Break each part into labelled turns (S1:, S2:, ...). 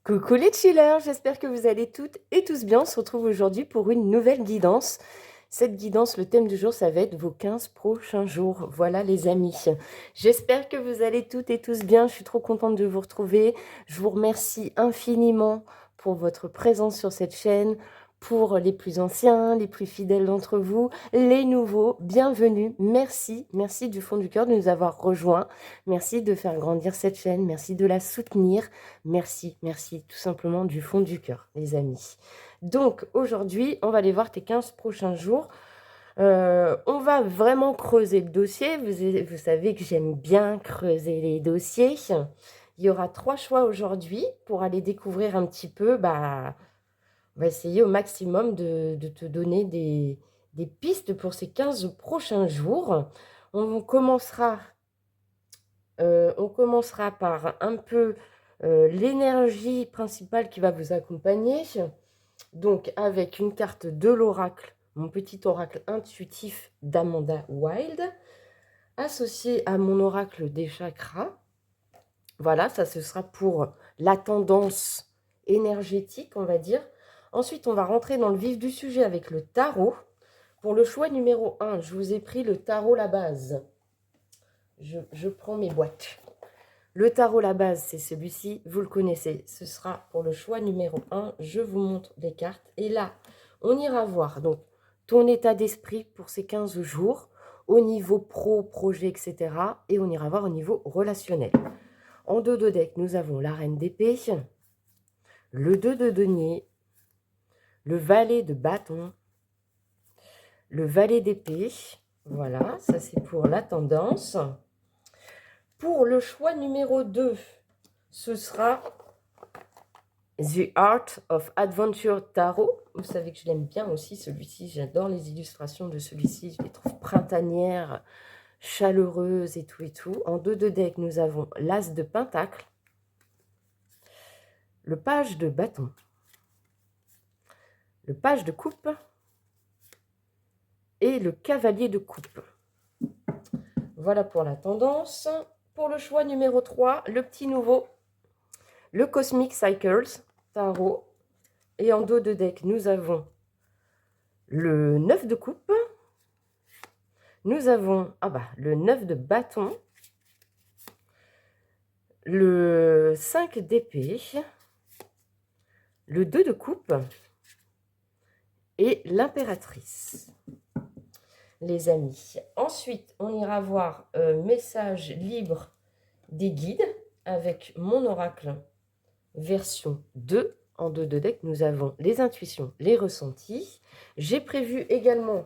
S1: Coucou les chillers, j'espère que vous allez toutes et tous bien. On se retrouve aujourd'hui pour une nouvelle guidance. Cette guidance, le thème du jour, ça va être vos 15 prochains jours. Voilà les amis. J'espère que vous allez toutes et tous bien. Je suis trop contente de vous retrouver. Je vous remercie infiniment pour votre présence sur cette chaîne. Pour les plus anciens, les plus fidèles d'entre vous, les nouveaux, bienvenue. Merci, merci du fond du cœur de nous avoir rejoints. Merci de faire grandir cette chaîne. Merci de la soutenir. Merci, merci, tout simplement du fond du cœur, les amis. Donc, aujourd'hui, on va aller voir tes 15 prochains jours. On va vraiment creuser le dossier. Vous savez que j'aime bien creuser les dossiers. Il y aura 3 choix aujourd'hui pour aller découvrir un petit peu. On va essayer au maximum de te donner des pistes pour ces 15 prochains jours. On commencera par un peu l'énergie principale qui va vous accompagner. Donc, avec une carte de l'oracle, mon petit oracle intuitif d'Amanda Wild, associé à mon oracle des chakras. Voilà, ça ce sera pour la tendance énergétique, on va dire. Ensuite, on va rentrer dans le vif du sujet avec le tarot. Pour le choix numéro 1, je vous ai pris le tarot la base. Je prends mes boîtes. Le tarot la base, c'est celui-ci, vous le connaissez. Ce sera pour le choix numéro 1. Je vous montre les cartes. Et là, on ira voir donc ton état d'esprit pour ces 15 jours, au niveau pro, projet, etc. Et on ira voir au niveau relationnel. En dos de deck, nous avons la reine d'épée, le 2 de denier, le valet de bâton, le valet d'épée. Voilà, ça c'est pour la tendance. Pour le choix numéro 2, ce sera The Art of Adventure Tarot. Vous savez que je l'aime bien aussi, celui-ci. J'adore les illustrations de celui-ci. Je les trouve printanières, chaleureuses et tout et tout. En 2 de deck, nous avons l'As de Pentacle, le Page de Bâton, le Page de Coupe et le Cavalier de Coupe. Voilà pour la tendance. Pour le choix numéro 3, le petit nouveau, le Cosmic Cycles Tarot. Et en dos de deck, nous avons le 9 de coupe. Nous avons le 9 de bâton, le 5 d'épée, le 2 de coupe et l'impératrice. Les amis. Ensuite, on ira voir message libre des guides avec mon oracle version 2. En 2 de deck, nous avons les intuitions, les ressentis. J'ai prévu également,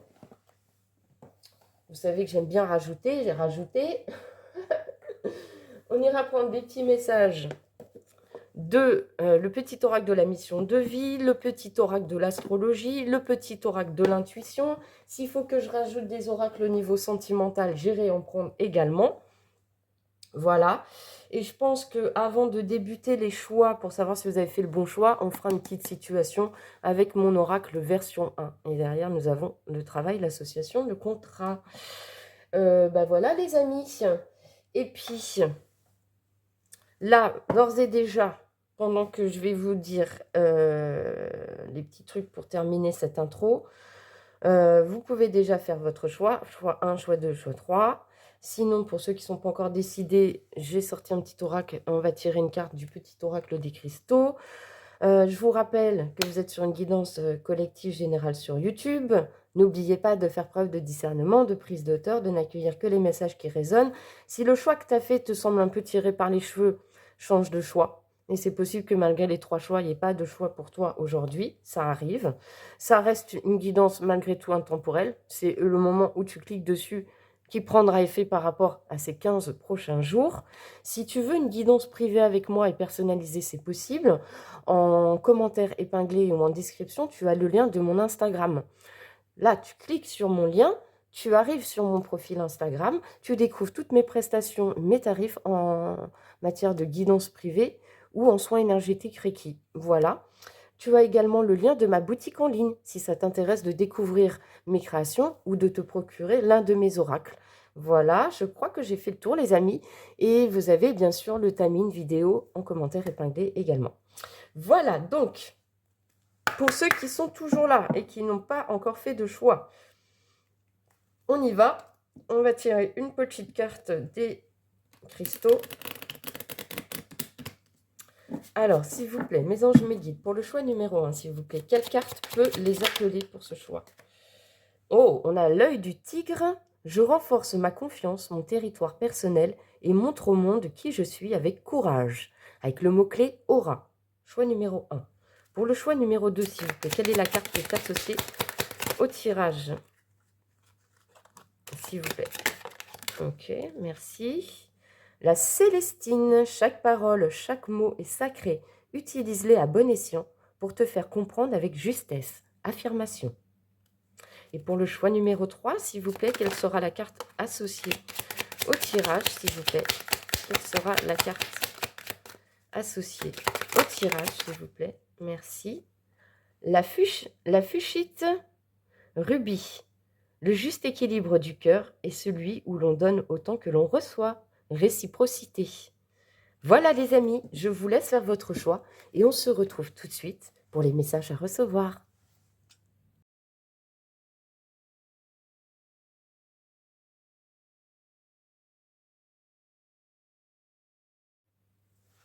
S1: vous savez que j'aime bien rajouter, j'ai rajouté. On ira prendre des petits messages de le petit oracle de la mission de vie, le petit oracle de l'astrologie, le petit oracle de l'intuition. S'il faut que je rajoute des oracles au niveau sentimental, j'irai en prendre également. Voilà. Et je pense qu'avant de débuter les choix, pour savoir si vous avez fait le bon choix, on fera une petite situation avec mon oracle version 1. Et derrière, nous avons le travail, l'association, le contrat. Voilà les amis. Et puis, là, d'ores et déjà, pendant que je vais vous dire les petits trucs pour terminer cette intro, vous pouvez déjà faire votre choix. Choix 1, choix 2, choix 3. Sinon, pour ceux qui ne sont pas encore décidés, j'ai sorti un petit oracle. On va tirer une carte du petit oracle des cristaux. Je vous rappelle que vous êtes sur une guidance collective générale sur YouTube. N'oubliez pas de faire preuve de discernement, de prise de hauteur, de n'accueillir que les messages qui résonnent. Si le choix que tu as fait te semble un peu tiré par les cheveux, change de choix. Et c'est possible que malgré les 3 choix, il n'y ait pas de choix pour toi aujourd'hui. Ça arrive. Ça reste une guidance malgré tout intemporelle. C'est le moment où tu cliques dessus qui prendra effet par rapport à ces 15 prochains jours. Si tu veux une guidance privée avec moi et personnalisée, c'est possible. En commentaire épinglé ou en description, tu as le lien de mon Instagram. Là, tu cliques sur mon lien, tu arrives sur mon profil Instagram, tu découvres toutes mes prestations, mes tarifs en matière de guidance privée ou en soins énergétiques Reiki. Voilà. Tu as également le lien de ma boutique en ligne, si ça t'intéresse de découvrir mes créations ou de te procurer l'un de mes oracles. Voilà, je crois que j'ai fait le tour, les amis. Et vous avez bien sûr le timing vidéo en commentaire épinglé également. Voilà, donc, pour ceux qui sont toujours là et qui n'ont pas encore fait de choix, on y va. On va tirer une petite carte des cristaux. Alors, s'il vous plaît, mes anges, mes guides, pour le choix numéro 1, s'il vous plaît, quelle carte peut les appeler pour ce choix? Oh, on a l'œil du tigre. Je renforce ma confiance, mon territoire personnel et montre au monde qui je suis avec courage. Avec le mot-clé aura. Choix numéro 1. Pour le choix numéro 2, s'il vous plaît, quelle est la carte qui est associée au tirage? S'il vous plaît. Ok, merci. La Célestine, chaque parole, chaque mot est sacré. Utilise-les à bon escient pour te faire comprendre avec justesse. Affirmation. Et pour le choix numéro 3, s'il vous plaît, quelle sera la carte associée au tirage, s'il vous plaît? Quelle sera la carte associée au tirage, s'il vous plaît? Merci. La fuchsite rubis. Le juste équilibre du cœur est celui où l'on donne autant que l'on reçoit. Réciprocité. Voilà les amis, je vous laisse faire votre choix et on se retrouve tout de suite pour les messages à recevoir.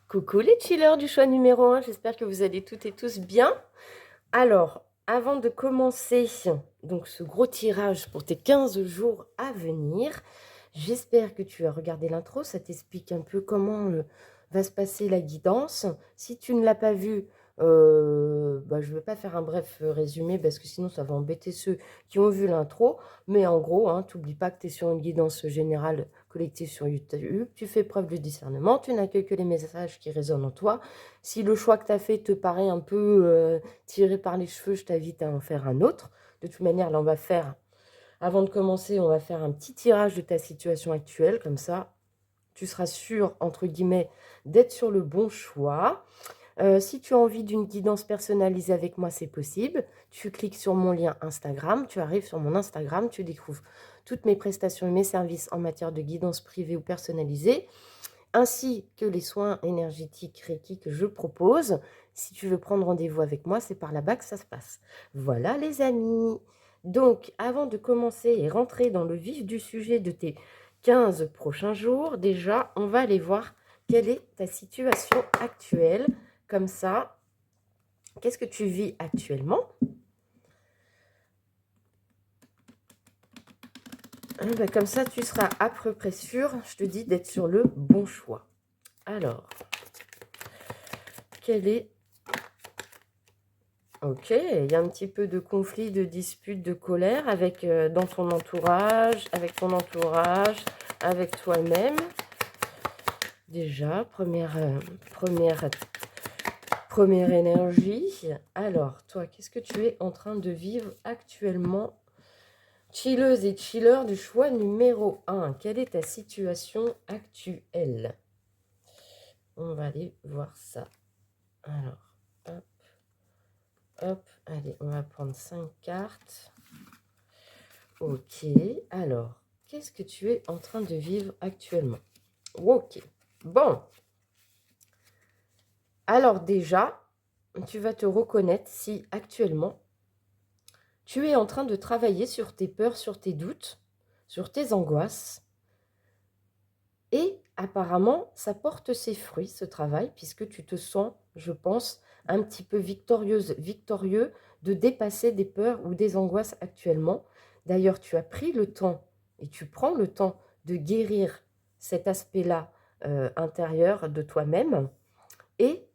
S1: Coucou les chillers du choix numéro 1, j'espère que vous allez toutes et tous bien. Alors, avant de commencer donc ce gros tirage pour tes 15 jours à venir, j'espère que tu as regardé l'intro, ça t'explique un peu comment va se passer la guidance. Si tu ne l'as pas vu, je ne vais pas faire un bref résumé parce que sinon ça va embêter ceux qui ont vu l'intro. Mais en gros, tu n'oublies pas que tu es sur une guidance générale collective sur YouTube, tu fais preuve de discernement, tu n'accueilles que les messages qui résonnent en toi. Si le choix que tu as fait te paraît un peu tiré par les cheveux, je t'invite à en faire un autre. De toute manière, là, on va faire, avant de commencer, on va faire un petit tirage de ta situation actuelle. Comme ça, tu seras sûr, entre guillemets, d'être sur le bon choix. Si tu as envie d'une guidance personnalisée avec moi, c'est possible. Tu cliques sur mon lien Instagram, tu arrives sur mon Instagram, tu découvres toutes mes prestations et mes services en matière de guidance privée ou personnalisée, ainsi que les soins énergétiques Reiki que je propose. Si tu veux prendre rendez-vous avec moi, c'est par là-bas que ça se passe. Voilà les amis. Donc, avant de commencer et rentrer dans le vif du sujet de tes 15 prochains jours, déjà, on va aller voir quelle est ta situation actuelle. Comme ça, qu'est-ce que tu vis actuellement? Comme ça, tu seras à peu près sûr, je te dis, d'être sur le bon choix. Alors, quel est... Ok, il y a un petit peu de conflit, de dispute, de colère avec dans ton entourage, avec ton entourage, avec toi-même. Déjà, première énergie. Alors, toi, qu'est-ce que tu es en train de vivre actuellement? Chilleuse et chiller du choix numéro 1. Quelle est ta situation actuelle? On va aller voir ça. Alors, hop, hop. Allez, on va prendre 5 cartes. Ok. Alors, qu'est-ce que tu es en train de vivre actuellement? Ok. Bon. Alors déjà, tu vas te reconnaître si actuellement, tu es en train de travailler sur tes peurs, sur tes doutes, sur tes angoisses. Et apparemment, ça porte ses fruits, ce travail, puisque tu te sens, je pense, un petit peu victorieux de dépasser des peurs ou des angoisses actuellement. D'ailleurs, tu as pris le temps et tu prends le temps de guérir cet aspect-là intérieur de toi-même. Et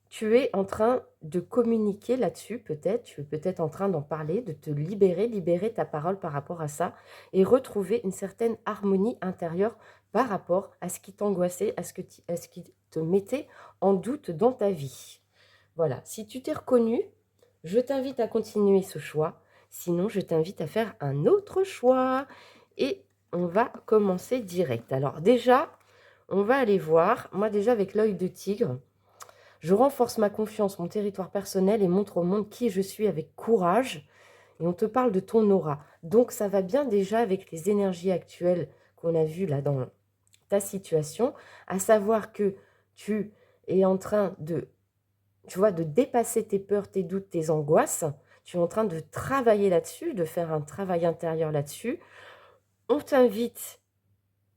S1: tu es en train de communiquer là-dessus, peut-être. Tu es peut-être en train d'en parler, de te libérer ta parole par rapport à ça et retrouver une certaine harmonie intérieure par rapport à ce qui t'angoissait, à ce qui te mettait en doute dans ta vie. Voilà, si tu t'es reconnu, je t'invite à continuer ce choix. Sinon, je t'invite à faire un autre choix. Et on va commencer direct. Alors déjà, on va aller voir, moi déjà avec l'œil de tigre, je renforce ma confiance, mon territoire personnel et montre au monde qui je suis avec courage. Et on te parle de ton aura. Donc ça va bien déjà avec les énergies actuelles qu'on a vues là dans ta situation, à savoir que tu es en train de tu vois, de dépasser tes peurs, tes doutes, tes angoisses. Tu es en train de travailler là-dessus, de faire un travail intérieur là-dessus. On t'invite,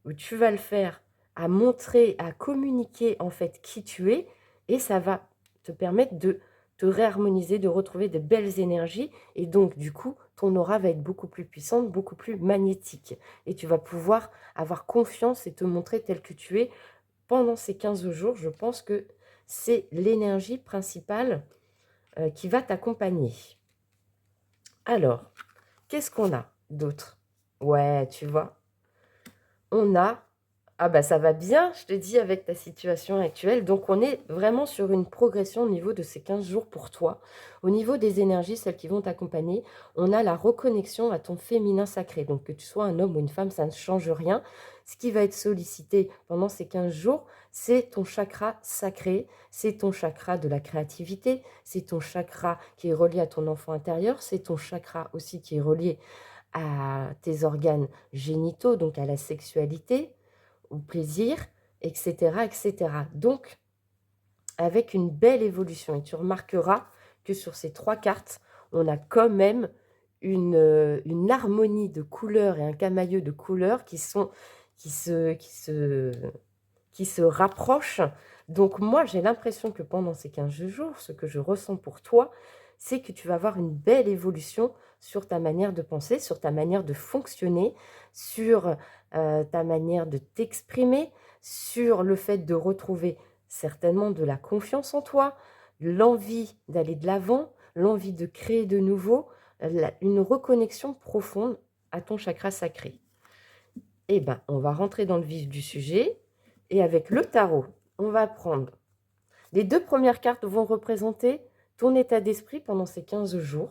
S1: ou tu vas le faire, à montrer, à communiquer en fait qui tu es, et ça va te permettre de te réharmoniser, de retrouver de belles énergies, et donc du coup, ton aura va être beaucoup plus puissante, beaucoup plus magnétique, et tu vas pouvoir avoir confiance et te montrer tel que tu es pendant ces 15 jours. Je pense que c'est l'énergie principale qui va t'accompagner. Alors, qu'est-ce qu'on a d'autre? Ouais, tu vois, on a... Ah bah ça va bien, je te dis, avec ta situation actuelle. Donc on est vraiment sur une progression au niveau de ces 15 jours pour toi. Au niveau des énergies, celles qui vont t'accompagner, on a la reconnexion à ton féminin sacré. Donc que tu sois un homme ou une femme, ça ne change rien. Ce qui va être sollicité pendant ces 15 jours, c'est ton chakra sacré, c'est ton chakra de la créativité, c'est ton chakra qui est relié à ton enfant intérieur, c'est ton chakra aussi qui est relié à tes organes génitaux, donc à la sexualité, au plaisir, etc., etc. Donc, avec une belle évolution. Et tu remarqueras que sur ces 3 cartes, on a quand même une harmonie de couleurs et un camailleux de couleurs qui se rapprochent. Donc moi, j'ai l'impression que pendant ces 15 jours, ce que je ressens pour toi, c'est que tu vas avoir une belle évolution sur ta manière de penser, sur ta manière de fonctionner, sur ta manière de t'exprimer, sur le fait de retrouver certainement de la confiance en toi, l'envie d'aller de l'avant, l'envie de créer de nouveau, une reconnexion profonde à ton chakra sacré. Eh bien, on va rentrer dans le vif du sujet. Et avec le tarot, on va prendre... Les 2 premières cartes vont représenter ton état d'esprit pendant ces 15 jours.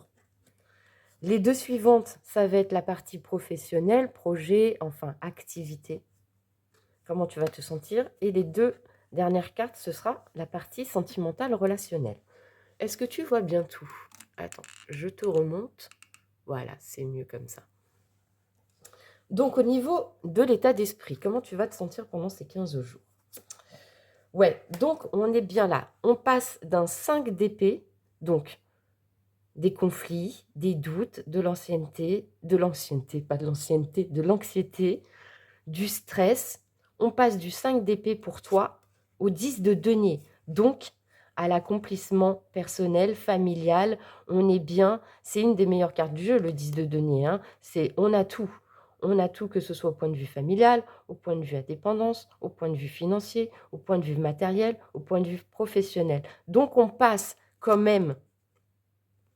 S1: Les 2 suivantes, ça va être la partie professionnelle, projet, enfin activité. Comment tu vas te sentir. Et les 2 dernières cartes, ce sera la partie sentimentale, relationnelle. Est-ce que tu vois bien tout? Attends, je te remonte. Voilà, c'est mieux comme ça. Donc, au niveau de l'état d'esprit, comment tu vas te sentir pendant ces 15 jours? Ouais, donc on est bien là. On passe d'un 5 d'épée, donc des conflits, des doutes, de l'ancienneté, pas de l'ancienneté, de l'anxiété, du stress. On passe du 5 d'épée pour toi au 10 de denier, donc à l'accomplissement personnel, familial. On est bien, c'est une des meilleures cartes du jeu, le 10 de denier. Hein. C'est on a tout. On a tout, que ce soit au point de vue familial, au point de vue indépendance, au point de vue financier, au point de vue matériel, au point de vue professionnel. Donc on passe quand même,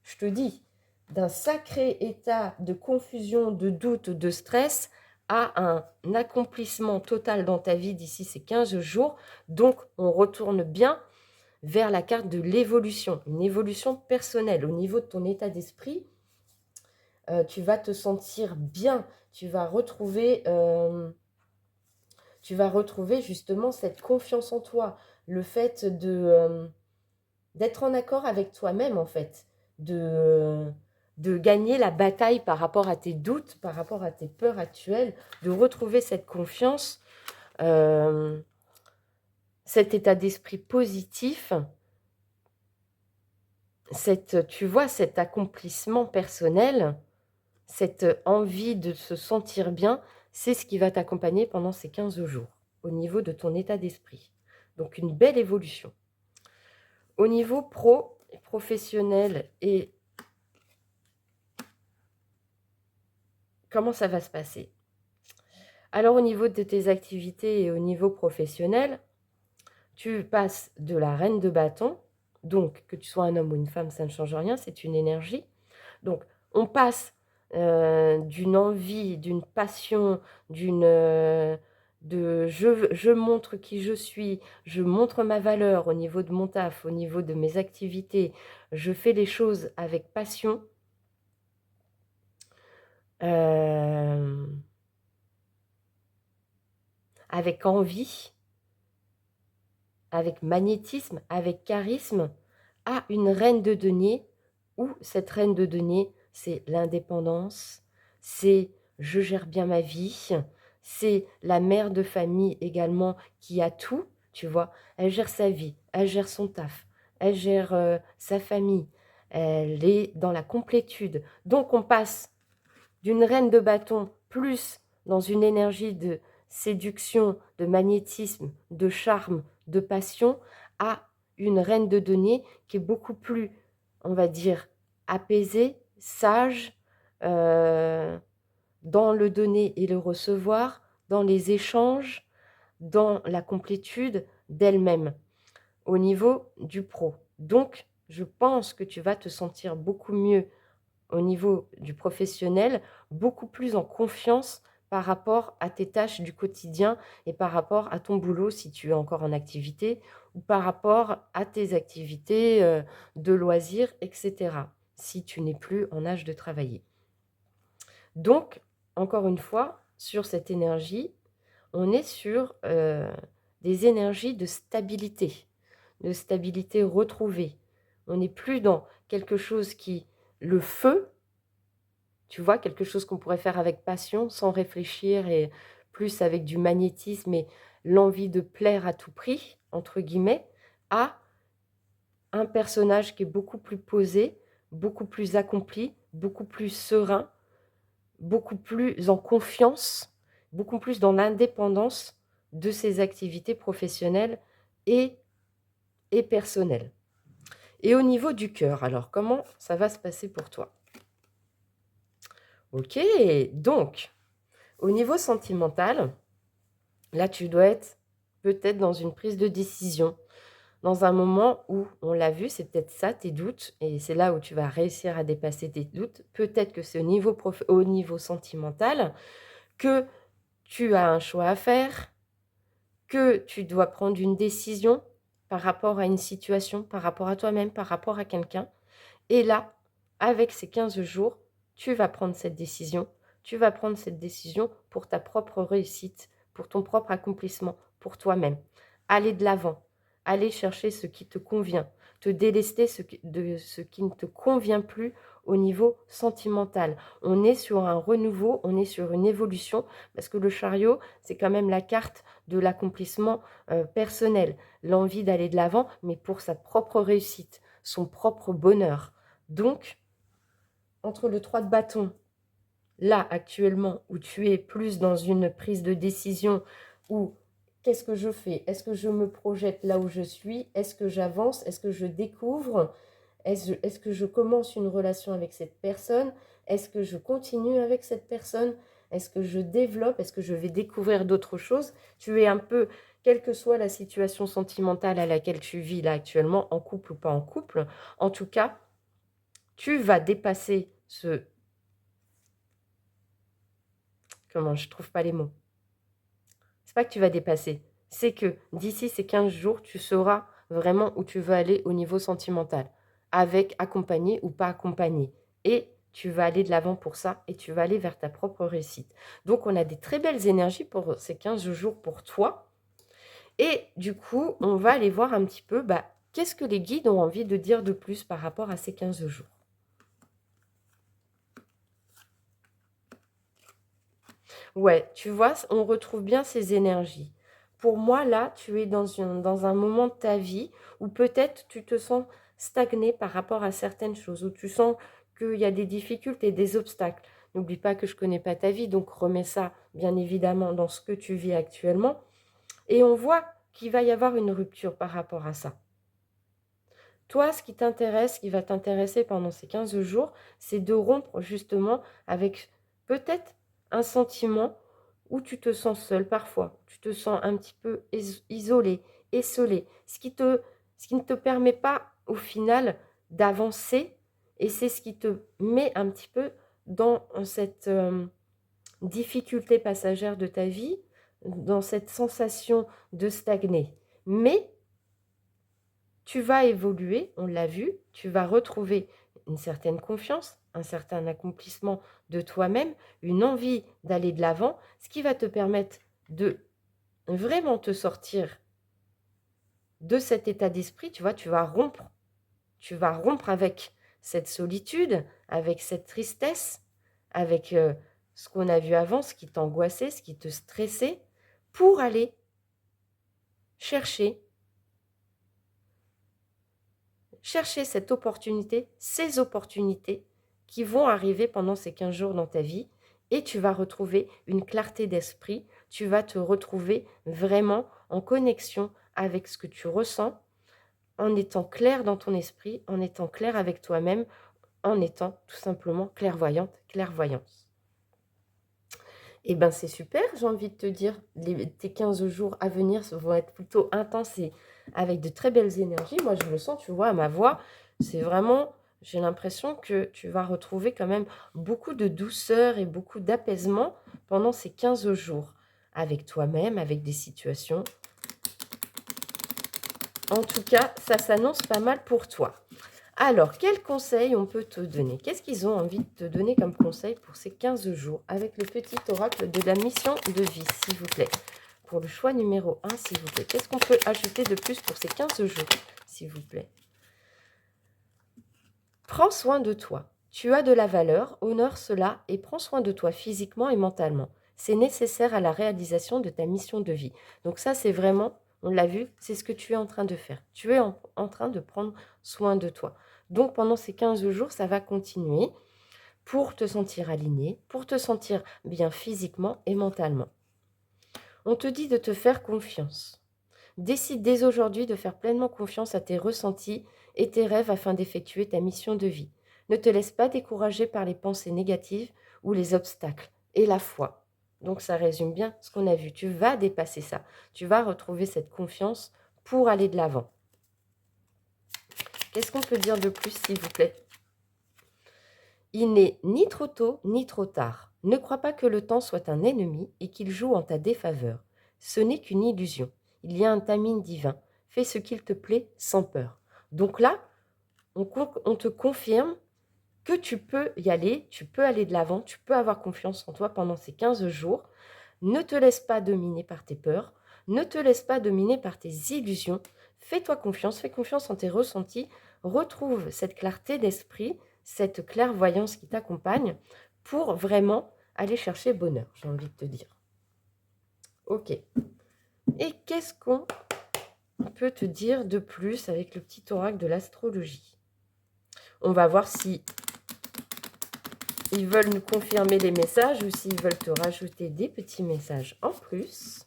S1: je te dis, d'un sacré état de confusion, de doute, de stress à un accomplissement total dans ta vie d'ici ces 15 jours. Donc on retourne bien vers la carte de l'évolution, une évolution personnelle au niveau de ton état d'esprit. Tu vas te sentir bien, tu vas retrouver justement cette confiance en toi, le fait d'être en accord avec toi-même en fait, de gagner la bataille par rapport à tes doutes, par rapport à tes peurs actuelles, de retrouver cette confiance, cet état d'esprit positif, tu vois, cet accomplissement personnel, cette envie de se sentir bien, c'est ce qui va t'accompagner pendant ces 15 jours, au niveau de ton état d'esprit. Donc une belle évolution. Au niveau professionnel, et comment ça va se passer? Alors au niveau de tes activités et au niveau professionnel, tu passes de la reine de bâton, donc que tu sois un homme ou une femme, ça ne change rien, c'est une énergie. Donc on passe d'une envie, d'une passion, je montre qui je suis, je montre ma valeur au niveau de mon taf, au niveau de mes activités, je fais les choses avec passion, avec envie, avec magnétisme, avec charisme, à une reine de denier, où cette reine de denier, c'est l'indépendance, c'est je gère bien ma vie, c'est la mère de famille également qui a tout, tu vois. Elle gère sa vie, elle gère son taf, elle gère sa famille, elle est dans la complétude. Donc on passe d'une reine de bâton plus dans une énergie de séduction, de magnétisme, de charme, de passion, à une reine de denier qui est beaucoup plus, on va dire, apaisée, sage, euh, dans le donner et le recevoir, dans les échanges, dans la complétude d'elle-même au niveau du pro. Donc, je pense que tu vas te sentir beaucoup mieux au niveau du professionnel, beaucoup plus en confiance par rapport à tes tâches du quotidien et par rapport à ton boulot si tu es encore en activité ou par rapport à tes activités de loisirs, etc. si tu n'es plus en âge de travailler. Donc, encore une fois, sur cette énergie, on est sur des énergies de stabilité retrouvée. On n'est plus dans quelque chose qui, le feu, tu vois, quelque chose qu'on pourrait faire avec passion, sans réfléchir, et plus avec du magnétisme et l'envie de plaire à tout prix, entre guillemets, à un personnage qui est beaucoup plus posé, beaucoup plus accompli, beaucoup plus serein, beaucoup plus en confiance, beaucoup plus dans l'indépendance de ses activités professionnelles et personnelles. Et au niveau du cœur, alors, comment ça va se passer pour toi? Ok, donc, au niveau sentimental, là, tu dois être peut-être dans une prise de décision, dans un moment où, on l'a vu, c'est peut-être ça, tes doutes, et c'est là où tu vas réussir à dépasser tes doutes. Peut-être que c'est au niveau sentimental que tu as un choix à faire, que tu dois prendre une décision par rapport à une situation, par rapport à toi-même, par rapport à quelqu'un. Et là, avec ces 15 jours, tu vas prendre cette décision. Tu vas prendre cette décision pour ta propre réussite, pour ton propre accomplissement, pour toi-même. Aller de l'avant, aller chercher ce qui te convient, te délester de ce qui ne te convient plus au niveau sentimental. On est sur un renouveau, on est sur une évolution, parce que le chariot, c'est quand même la carte de l'accomplissement personnel, l'envie d'aller de l'avant, mais pour sa propre réussite, son propre bonheur. Donc, entre le 3 de bâton, là, actuellement, où tu es plus dans une prise de décision, où qu'est-ce que je fais? Est-ce que je me projette là où je suis? Est-ce que j'avance? Est-ce que je découvre? Est-ce que je commence une relation avec cette personne? Est-ce que je continue avec cette personne? Est-ce que je développe? Est-ce que je vais découvrir d'autres choses? Tu es un peu, quelle que soit la situation sentimentale à laquelle tu vis là actuellement, en couple ou pas en couple, en tout cas, tu vas dépasser ce... Comment, je trouve pas les mots. C'est pas que tu vas dépasser, c'est que d'ici ces 15 jours, tu sauras vraiment où tu veux aller au niveau sentimental, avec accompagné ou pas accompagné. Et tu vas aller de l'avant pour ça et tu vas aller vers ta propre réussite. Donc, on a des très belles énergies pour ces 15 jours pour toi. Et du coup, on va aller voir un petit peu, qu'est-ce que les guides ont envie de dire de plus par rapport à ces 15 jours. Ouais, tu vois, on retrouve bien ces énergies. Pour moi, là, tu es dans un moment de ta vie où peut-être tu te sens stagné par rapport à certaines choses, où tu sens qu'il y a des difficultés, des obstacles. N'oublie pas que je ne connais pas ta vie, donc remets ça, bien évidemment, dans ce que tu vis actuellement. Et on voit qu'il va y avoir une rupture par rapport à ça. Toi, ce qui t'intéresse, ce qui va t'intéresser pendant ces 15 jours, c'est de rompre justement avec peut-être un sentiment où tu te sens seul parfois, tu te sens un petit peu isolé, essolé, ce qui ne te permet pas au final d'avancer, et c'est ce qui te met un petit peu dans cette difficulté passagère de ta vie, dans cette sensation de stagner. Mais tu vas évoluer, on l'a vu, tu vas retrouver une certaine confiance, un certain accomplissement de toi-même, une envie d'aller de l'avant, ce qui va te permettre de vraiment te sortir de cet état d'esprit. Tu vois, tu vas rompre avec cette solitude, avec cette tristesse, avec ce qu'on a vu avant, ce qui t'angoissait, ce qui te stressait, pour aller chercher chercher cette opportunité, ces opportunités qui vont arriver pendant ces 15 jours dans ta vie et tu vas retrouver une clarté d'esprit, tu vas te retrouver vraiment en connexion avec ce que tu ressens, en étant clair dans ton esprit, en étant clair avec toi-même, en étant tout simplement clairvoyante, clairvoyance. Eh bien, c'est super, j'ai envie de te dire, tes 15 jours à venir vont être plutôt intenses et avec de très belles énergies. Moi, je le sens, tu vois, à ma voix, c'est vraiment, j'ai l'impression que tu vas retrouver quand même beaucoup de douceur et beaucoup d'apaisement pendant ces 15 jours, avec toi-même, avec des situations. En tout cas, ça s'annonce pas mal pour toi. Alors, quels conseils on peut te donner? Qu'est-ce qu'ils ont envie de te donner comme conseil pour ces 15 jours avec le petit oracle de la mission de vie, s'il vous plaît? Pour le choix numéro 1, s'il vous plaît. Qu'est-ce qu'on peut ajouter de plus pour ces 15 jours, s'il vous plaît? Prends soin de toi. Tu as de la valeur, honore cela et prends soin de toi physiquement et mentalement. C'est nécessaire à la réalisation de ta mission de vie. Donc ça, c'est vraiment, on l'a vu, c'est ce que tu es en train de faire. Tu es en train de prendre soin de toi. Donc pendant ces 15 jours, ça va continuer pour te sentir aligné, pour te sentir bien physiquement et mentalement. On te dit de te faire confiance. Décide dès aujourd'hui de faire pleinement confiance à tes ressentis et tes rêves afin d'effectuer ta mission de vie. Ne te laisse pas décourager par les pensées négatives ou les obstacles et la foi. Donc ça résume bien ce qu'on a vu. Tu vas dépasser ça. Tu vas retrouver cette confiance pour aller de l'avant. Qu'est-ce qu'on peut dire de plus, s'il vous plaît? Il n'est ni trop tôt ni trop tard. Ne crois pas que le temps soit un ennemi et qu'il joue en ta défaveur. Ce n'est qu'une illusion. Il y a un timing divin. Fais ce qu'il te plaît sans peur. Donc là, on te confirme que tu peux y aller, tu peux aller de l'avant, tu peux avoir confiance en toi pendant ces 15 jours. Ne te laisse pas dominer par tes peurs, ne te laisse pas dominer par tes illusions. Fais-toi confiance, fais confiance en tes ressentis. Retrouve cette clarté d'esprit, cette clairvoyance qui t'accompagne pour vraiment aller chercher bonheur, j'ai envie de te dire. Ok. Et qu'est-ce qu'on peut te dire de plus avec le petit oracle de l'astrologie? On va voir si ils veulent nous confirmer les messages ou s'ils veulent te rajouter des petits messages en plus.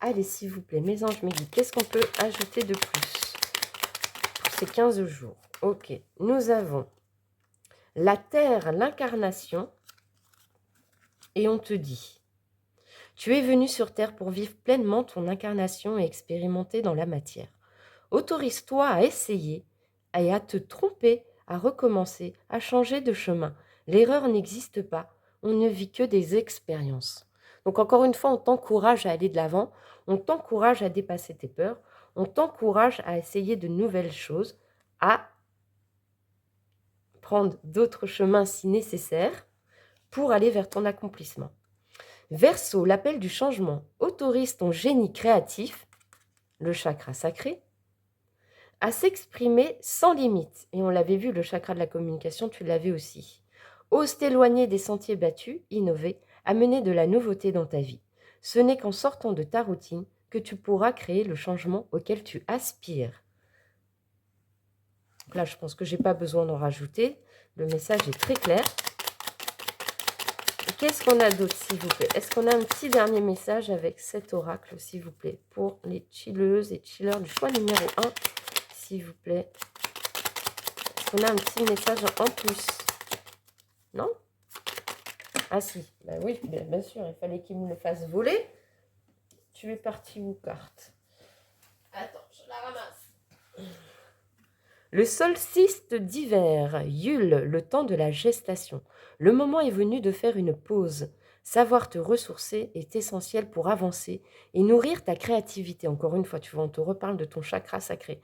S1: Allez, s'il vous plaît, mes anges, mes guides, qu'est-ce qu'on peut ajouter de plus pour ces 15 jours? Ok, nous avons la Terre, l'incarnation, et on te dit, tu es venu sur Terre pour vivre pleinement ton incarnation et expérimenter dans la matière. Autorise-toi à essayer et à te tromper, à recommencer, à changer de chemin. L'erreur n'existe pas, on ne vit que des expériences. Donc encore une fois, on t'encourage à aller de l'avant, on t'encourage à dépasser tes peurs, on t'encourage à essayer de nouvelles choses, à prendre d'autres chemins si nécessaire pour aller vers ton accomplissement. Verseau, l'appel du changement, autorise ton génie créatif, le chakra sacré, à s'exprimer sans limite. Et on l'avait vu, le chakra de la communication, tu l'avais aussi. Ose t'éloigner des sentiers battus, innover, amener de la nouveauté dans ta vie. Ce n'est qu'en sortant de ta routine que tu pourras créer le changement auquel tu aspires. Donc là, je pense que je n'ai pas besoin d'en rajouter. Le message est très clair. Qu'est-ce qu'on a d'autre, s'il vous plaît? Est-ce qu'on a un petit dernier message avec cet oracle, s'il vous plaît, pour les chilleuses et chillers du choix numéro 1, s'il vous plaît? Est-ce qu'on a un petit message en plus? Non? Ah si, ben oui, bien sûr, il fallait qu'il me le fasse voler. Tu es parti où, carte? Attends, je la ramasse. Le solstice d'hiver, Yule, le temps de la gestation. Le moment est venu de faire une pause. Savoir te ressourcer est essentiel pour avancer et nourrir ta créativité. Encore une fois, tu vois, on te reparle de ton chakra sacré.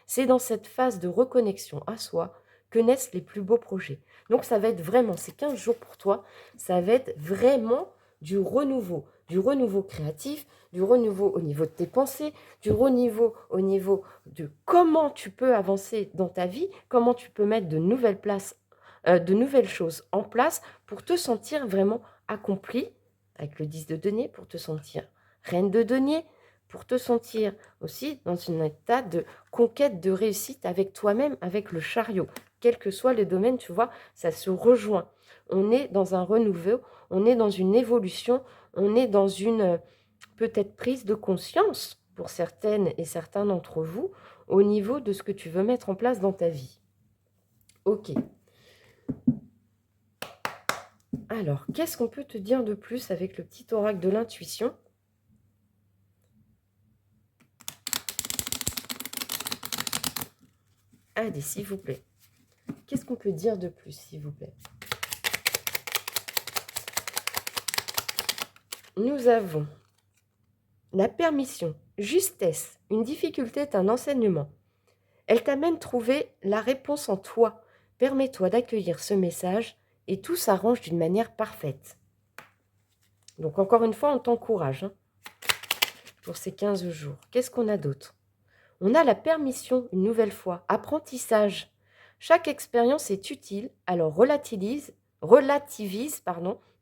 S1: C'est dans cette phase de reconnexion à soi que naissent les plus beaux projets. Donc ça va être vraiment, ces 15 jours pour toi, ça va être vraiment du renouveau créatif, du renouveau au niveau de tes pensées, du renouveau au niveau de comment tu peux avancer dans ta vie, comment tu peux mettre de nouvelles choses en place pour te sentir vraiment accompli, avec le 10 de denier, pour te sentir reine de denier, pour te sentir aussi dans un état de conquête, de réussite avec toi-même, avec le chariot. Quel que soit le domaine, tu vois, ça se rejoint. On est dans un renouveau, on est dans une évolution, on est dans une peut-être prise de conscience pour certaines et certains d'entre vous au niveau de ce que tu veux mettre en place dans ta vie. Ok. Alors, qu'est-ce qu'on peut te dire de plus avec le petit oracle de l'intuition? Allez, s'il vous plaît. Qu'est-ce qu'on peut dire de plus, s'il vous plaît? Nous avons la permission, justesse, une difficulté est un enseignement. Elle t'amène trouver la réponse en toi. Permets-toi d'accueillir ce message et tout s'arrange d'une manière parfaite. Donc encore une fois, on t'encourage pour ces 15 jours. Qu'est-ce qu'on a d'autre? On a la permission, une nouvelle fois, apprentissage. Chaque expérience est utile, alors relativise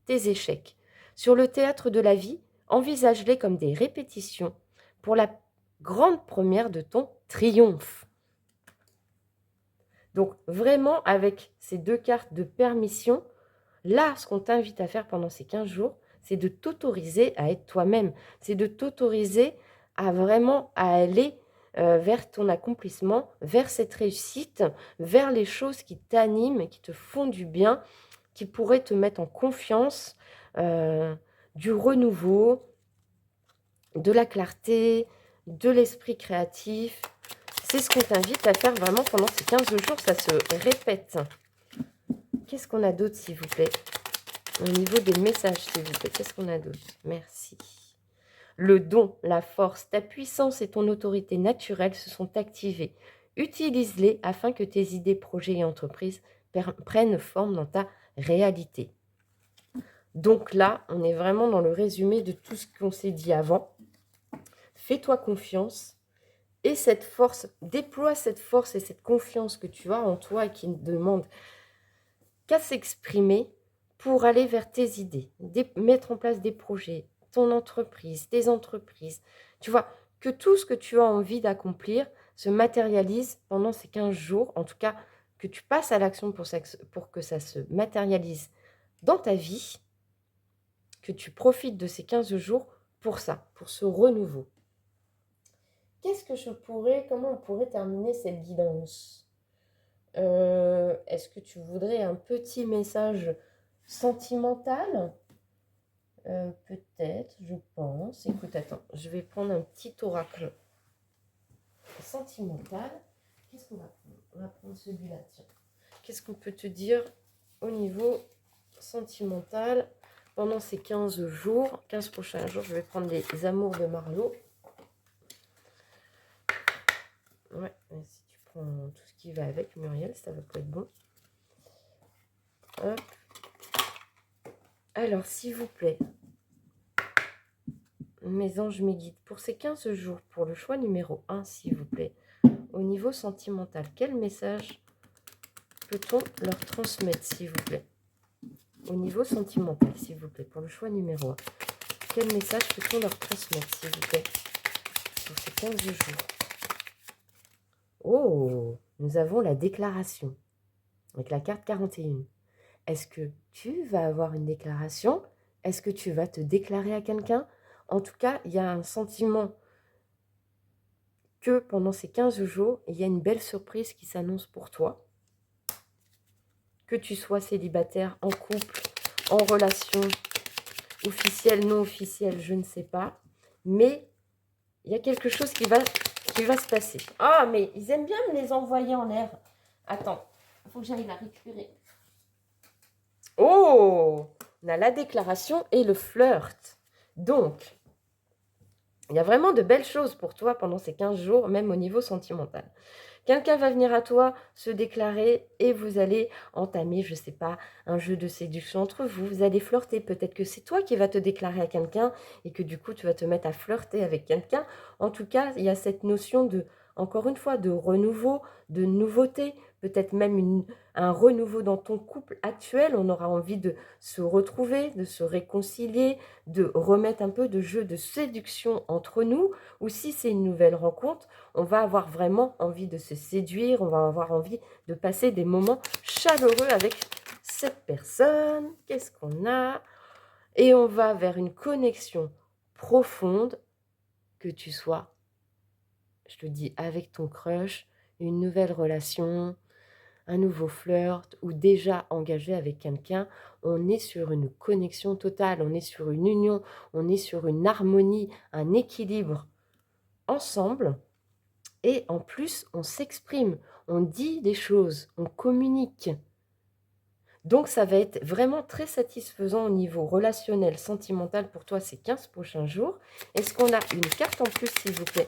S1: tes échecs. Sur le théâtre de la vie, envisage-les comme des répétitions pour la grande première de ton triomphe. Donc vraiment, avec ces 2 cartes de permission, là, ce qu'on t'invite à faire pendant ces 15 jours, c'est de t'autoriser à être toi-même. C'est de t'autoriser à vraiment à aller vers ton accomplissement, vers cette réussite, vers les choses qui t'animent, qui te font du bien, qui pourraient te mettre en confiance, du renouveau, de la clarté, de l'esprit créatif. C'est ce qu'on t'invite à faire vraiment pendant ces 15 jours, ça se répète. Qu'est-ce qu'on a d'autre, s'il vous plaît? Au niveau des messages, s'il vous plaît, qu'est-ce qu'on a d'autre? Merci. Le don, la force, ta puissance et ton autorité naturelle se sont activés. Utilise-les afin que tes idées, projets et entreprises prennent forme dans ta réalité. Donc là, on est vraiment dans le résumé de tout ce qu'on s'est dit avant. Fais-toi confiance et cette force, déploie cette force et cette confiance que tu as en toi et qui ne demande qu'à s'exprimer pour aller vers tes idées, mettre en place des projets, ton entreprise, tes entreprises. Tu vois, que tout ce que tu as envie d'accomplir se matérialise pendant ces 15 jours, en tout cas, que tu passes à l'action pour que ça se matérialise dans ta vie, que tu profites de ces 15 jours pour ça, pour ce renouveau. Comment on pourrait terminer cette guidance? Est-ce que tu voudrais un petit message sentimental? Peut-être, je pense. Écoute, attends, je vais prendre un petit oracle sentimental. Qu'est-ce qu'on va prendre? On va prendre celui-là, tiens. Qu'est-ce qu'on peut te dire au niveau sentimental pendant ces 15 jours, 15 prochains jours? Je vais prendre les amours de Marlowe. Ouais, si tu prends tout ce qui va avec, Muriel, ça va pas être bon. Hop. Alors, s'il vous plaît, mes anges, mes guides, pour ces 15 jours, pour le choix numéro 1, s'il vous plaît, au niveau sentimental, quel message peut-on leur transmettre, s'il vous plaît? Au niveau sentimental, s'il vous plaît, pour le choix numéro 1, quel message peut-on leur transmettre, s'il vous plaît, pour ces 15 jours? Oh, nous avons la déclaration, avec la carte 41. Est-ce que tu vas avoir une déclaration? Est-ce que tu vas te déclarer à quelqu'un? En tout cas, il y a un sentiment que pendant ces 15 jours, il y a une belle surprise qui s'annonce pour toi. Que tu sois célibataire, en couple, en relation, officielle, non officielle, je ne sais pas. Mais il y a quelque chose qui va se passer. Ah, mais ils aiment bien me les envoyer en l'air. Attends, il faut que j'aille la récupérer. Oh, on a la déclaration et le flirt. Donc, il y a vraiment de belles choses pour toi pendant ces 15 jours, même au niveau sentimental. Quelqu'un va venir à toi, se déclarer et vous allez entamer, je ne sais pas, un jeu de séduction entre vous. Vous allez flirter. Peut-être que c'est toi qui vas te déclarer à quelqu'un et que du coup, tu vas te mettre à flirter avec quelqu'un. En tout cas, il y a cette notion de, encore une fois, de renouveau, de nouveauté. peut-être même un renouveau dans ton couple actuel. On aura envie de se retrouver, de se réconcilier, de remettre un peu de jeu de séduction entre nous. Ou si c'est une nouvelle rencontre, on va avoir vraiment envie de se séduire, on va avoir envie de passer des moments chaleureux avec cette personne. Qu'est-ce qu'on a? Et on va vers une connexion profonde, que tu sois, je te dis, avec ton crush, une nouvelle relation, un nouveau flirt ou déjà engagé avec quelqu'un. On est sur une connexion totale, on est sur une union, on est sur une harmonie, un équilibre ensemble. Et en plus, on s'exprime, on dit des choses, on communique. Donc, ça va être vraiment très satisfaisant au niveau relationnel, sentimental pour toi ces 15 prochains jours. Est-ce qu'on a une carte en plus, s'il vous plaît?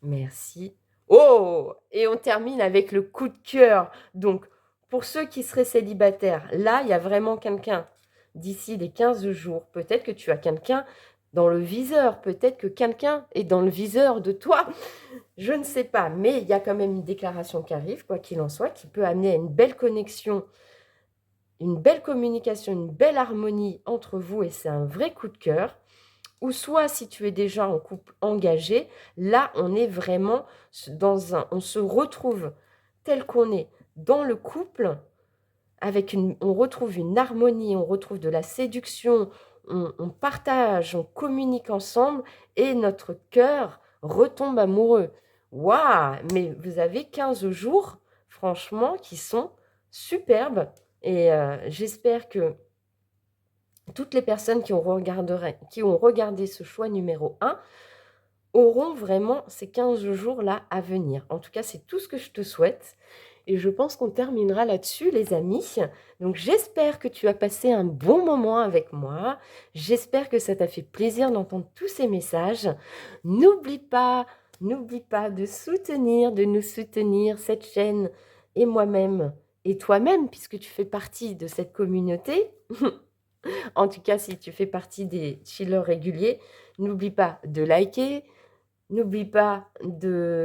S1: Merci. Oh! Et on termine avec le coup de cœur. Donc, pour ceux qui seraient célibataires, là, il y a vraiment quelqu'un. D'ici les 15 jours, peut-être que tu as quelqu'un dans le viseur. Peut-être que quelqu'un est dans le viseur de toi. Je ne sais pas, mais il y a quand même une déclaration qui arrive, quoi qu'il en soit, qui peut amener à une belle connexion, une belle communication, une belle harmonie entre vous, et c'est un vrai coup de cœur. Ou soit, si tu es déjà en couple engagé, là, on est vraiment on se retrouve tel qu'on est dans le couple, on retrouve une harmonie, on retrouve de la séduction, on partage, on communique ensemble et notre cœur retombe amoureux. Waouh! Mais vous avez 15 jours, franchement, qui sont superbes. Et j'espère que toutes les personnes qui ont regardé ce choix numéro 1 auront vraiment ces 15 jours-là à venir. En tout cas, c'est tout ce que je te souhaite. Et je pense qu'on terminera là-dessus, les amis. Donc, j'espère que tu as passé un bon moment avec moi. J'espère que ça t'a fait plaisir d'entendre tous ces messages. N'oublie pas de nous soutenir, cette chaîne et moi-même et toi-même, puisque tu fais partie de cette communauté. En tout cas, si tu fais partie des chillers réguliers, n'oublie pas de liker, n'oublie pas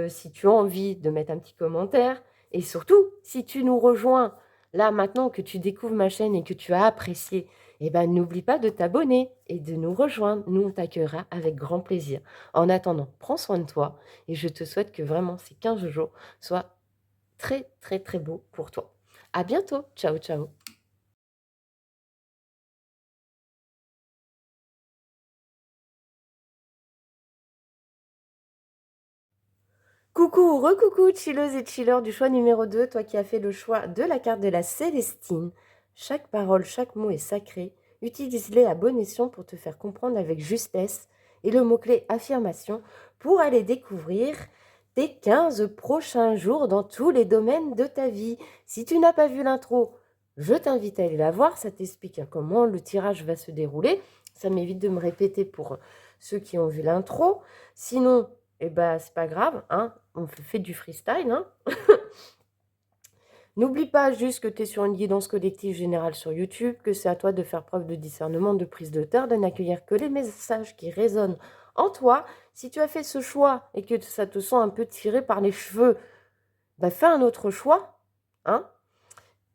S1: si tu as envie, de mettre un petit commentaire. Et surtout, si tu nous rejoins, là maintenant que tu découvres ma chaîne et que tu as apprécié, eh ben, n'oublie pas de t'abonner et de nous rejoindre. Nous, on t'accueillera avec grand plaisir. En attendant, prends soin de toi et je te souhaite que vraiment ces 15 jours soient très, très, très beaux pour toi. À bientôt. Ciao, ciao. Coucou, recoucou, chilleuse et chiller du choix numéro 2, toi qui as fait le choix de la carte de la Célestine. Chaque parole, chaque mot est sacré. Utilise-les à bon escient pour te faire comprendre avec justesse et le mot-clé affirmation pour aller découvrir tes 15 prochains jours dans tous les domaines de ta vie. Si tu n'as pas vu l'intro, je t'invite à aller la voir, ça t'explique comment le tirage va se dérouler. Ça m'évite de me répéter pour ceux qui ont vu l'intro. Sinon, eh ben, c'est pas grave, hein, on fait du freestyle. Hein. N'oublie pas juste que tu es sur une guidance collective générale sur YouTube, que c'est à toi de faire preuve de discernement, de prise de terre, de n'accueillir que les messages qui résonnent en toi. Si tu as fait ce choix et que ça te sent un peu tiré par les cheveux, bah, fais un autre choix. Hein.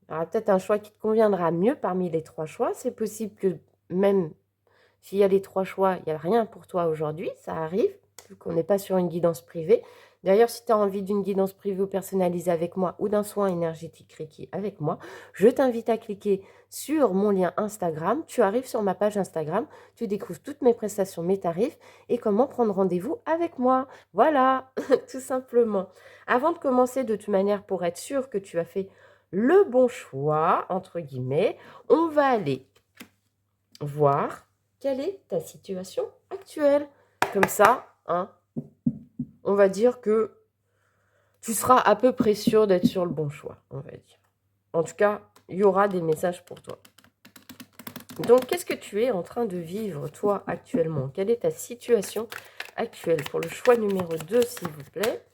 S1: Il y aura peut-être un choix qui te conviendra mieux parmi les 3 choix. C'est possible que même s'il y a les 3 choix, il n'y a rien pour toi aujourd'hui, ça arrive, vu qu'on n'est pas sur une guidance privée. D'ailleurs, si tu as envie d'une guidance privée ou personnalisée avec moi ou d'un soin énergétique Reiki avec moi, je t'invite à cliquer sur mon lien Instagram. Tu arrives sur ma page Instagram, tu découvres toutes mes prestations, mes tarifs et comment prendre rendez-vous avec moi. Voilà, tout simplement. Avant de commencer, de toute manière, pour être sûr que tu as fait le bon choix, entre guillemets, on va aller voir quelle est ta situation actuelle. Comme ça, hein, on va dire que tu seras à peu près sûr d'être sur le bon choix, on va dire. En tout cas, il y aura des messages pour toi. Donc, qu'est-ce que tu es en train de vivre, toi, actuellement? Quelle est ta situation actuelle? Pour le choix numéro 2, s'il vous plaît.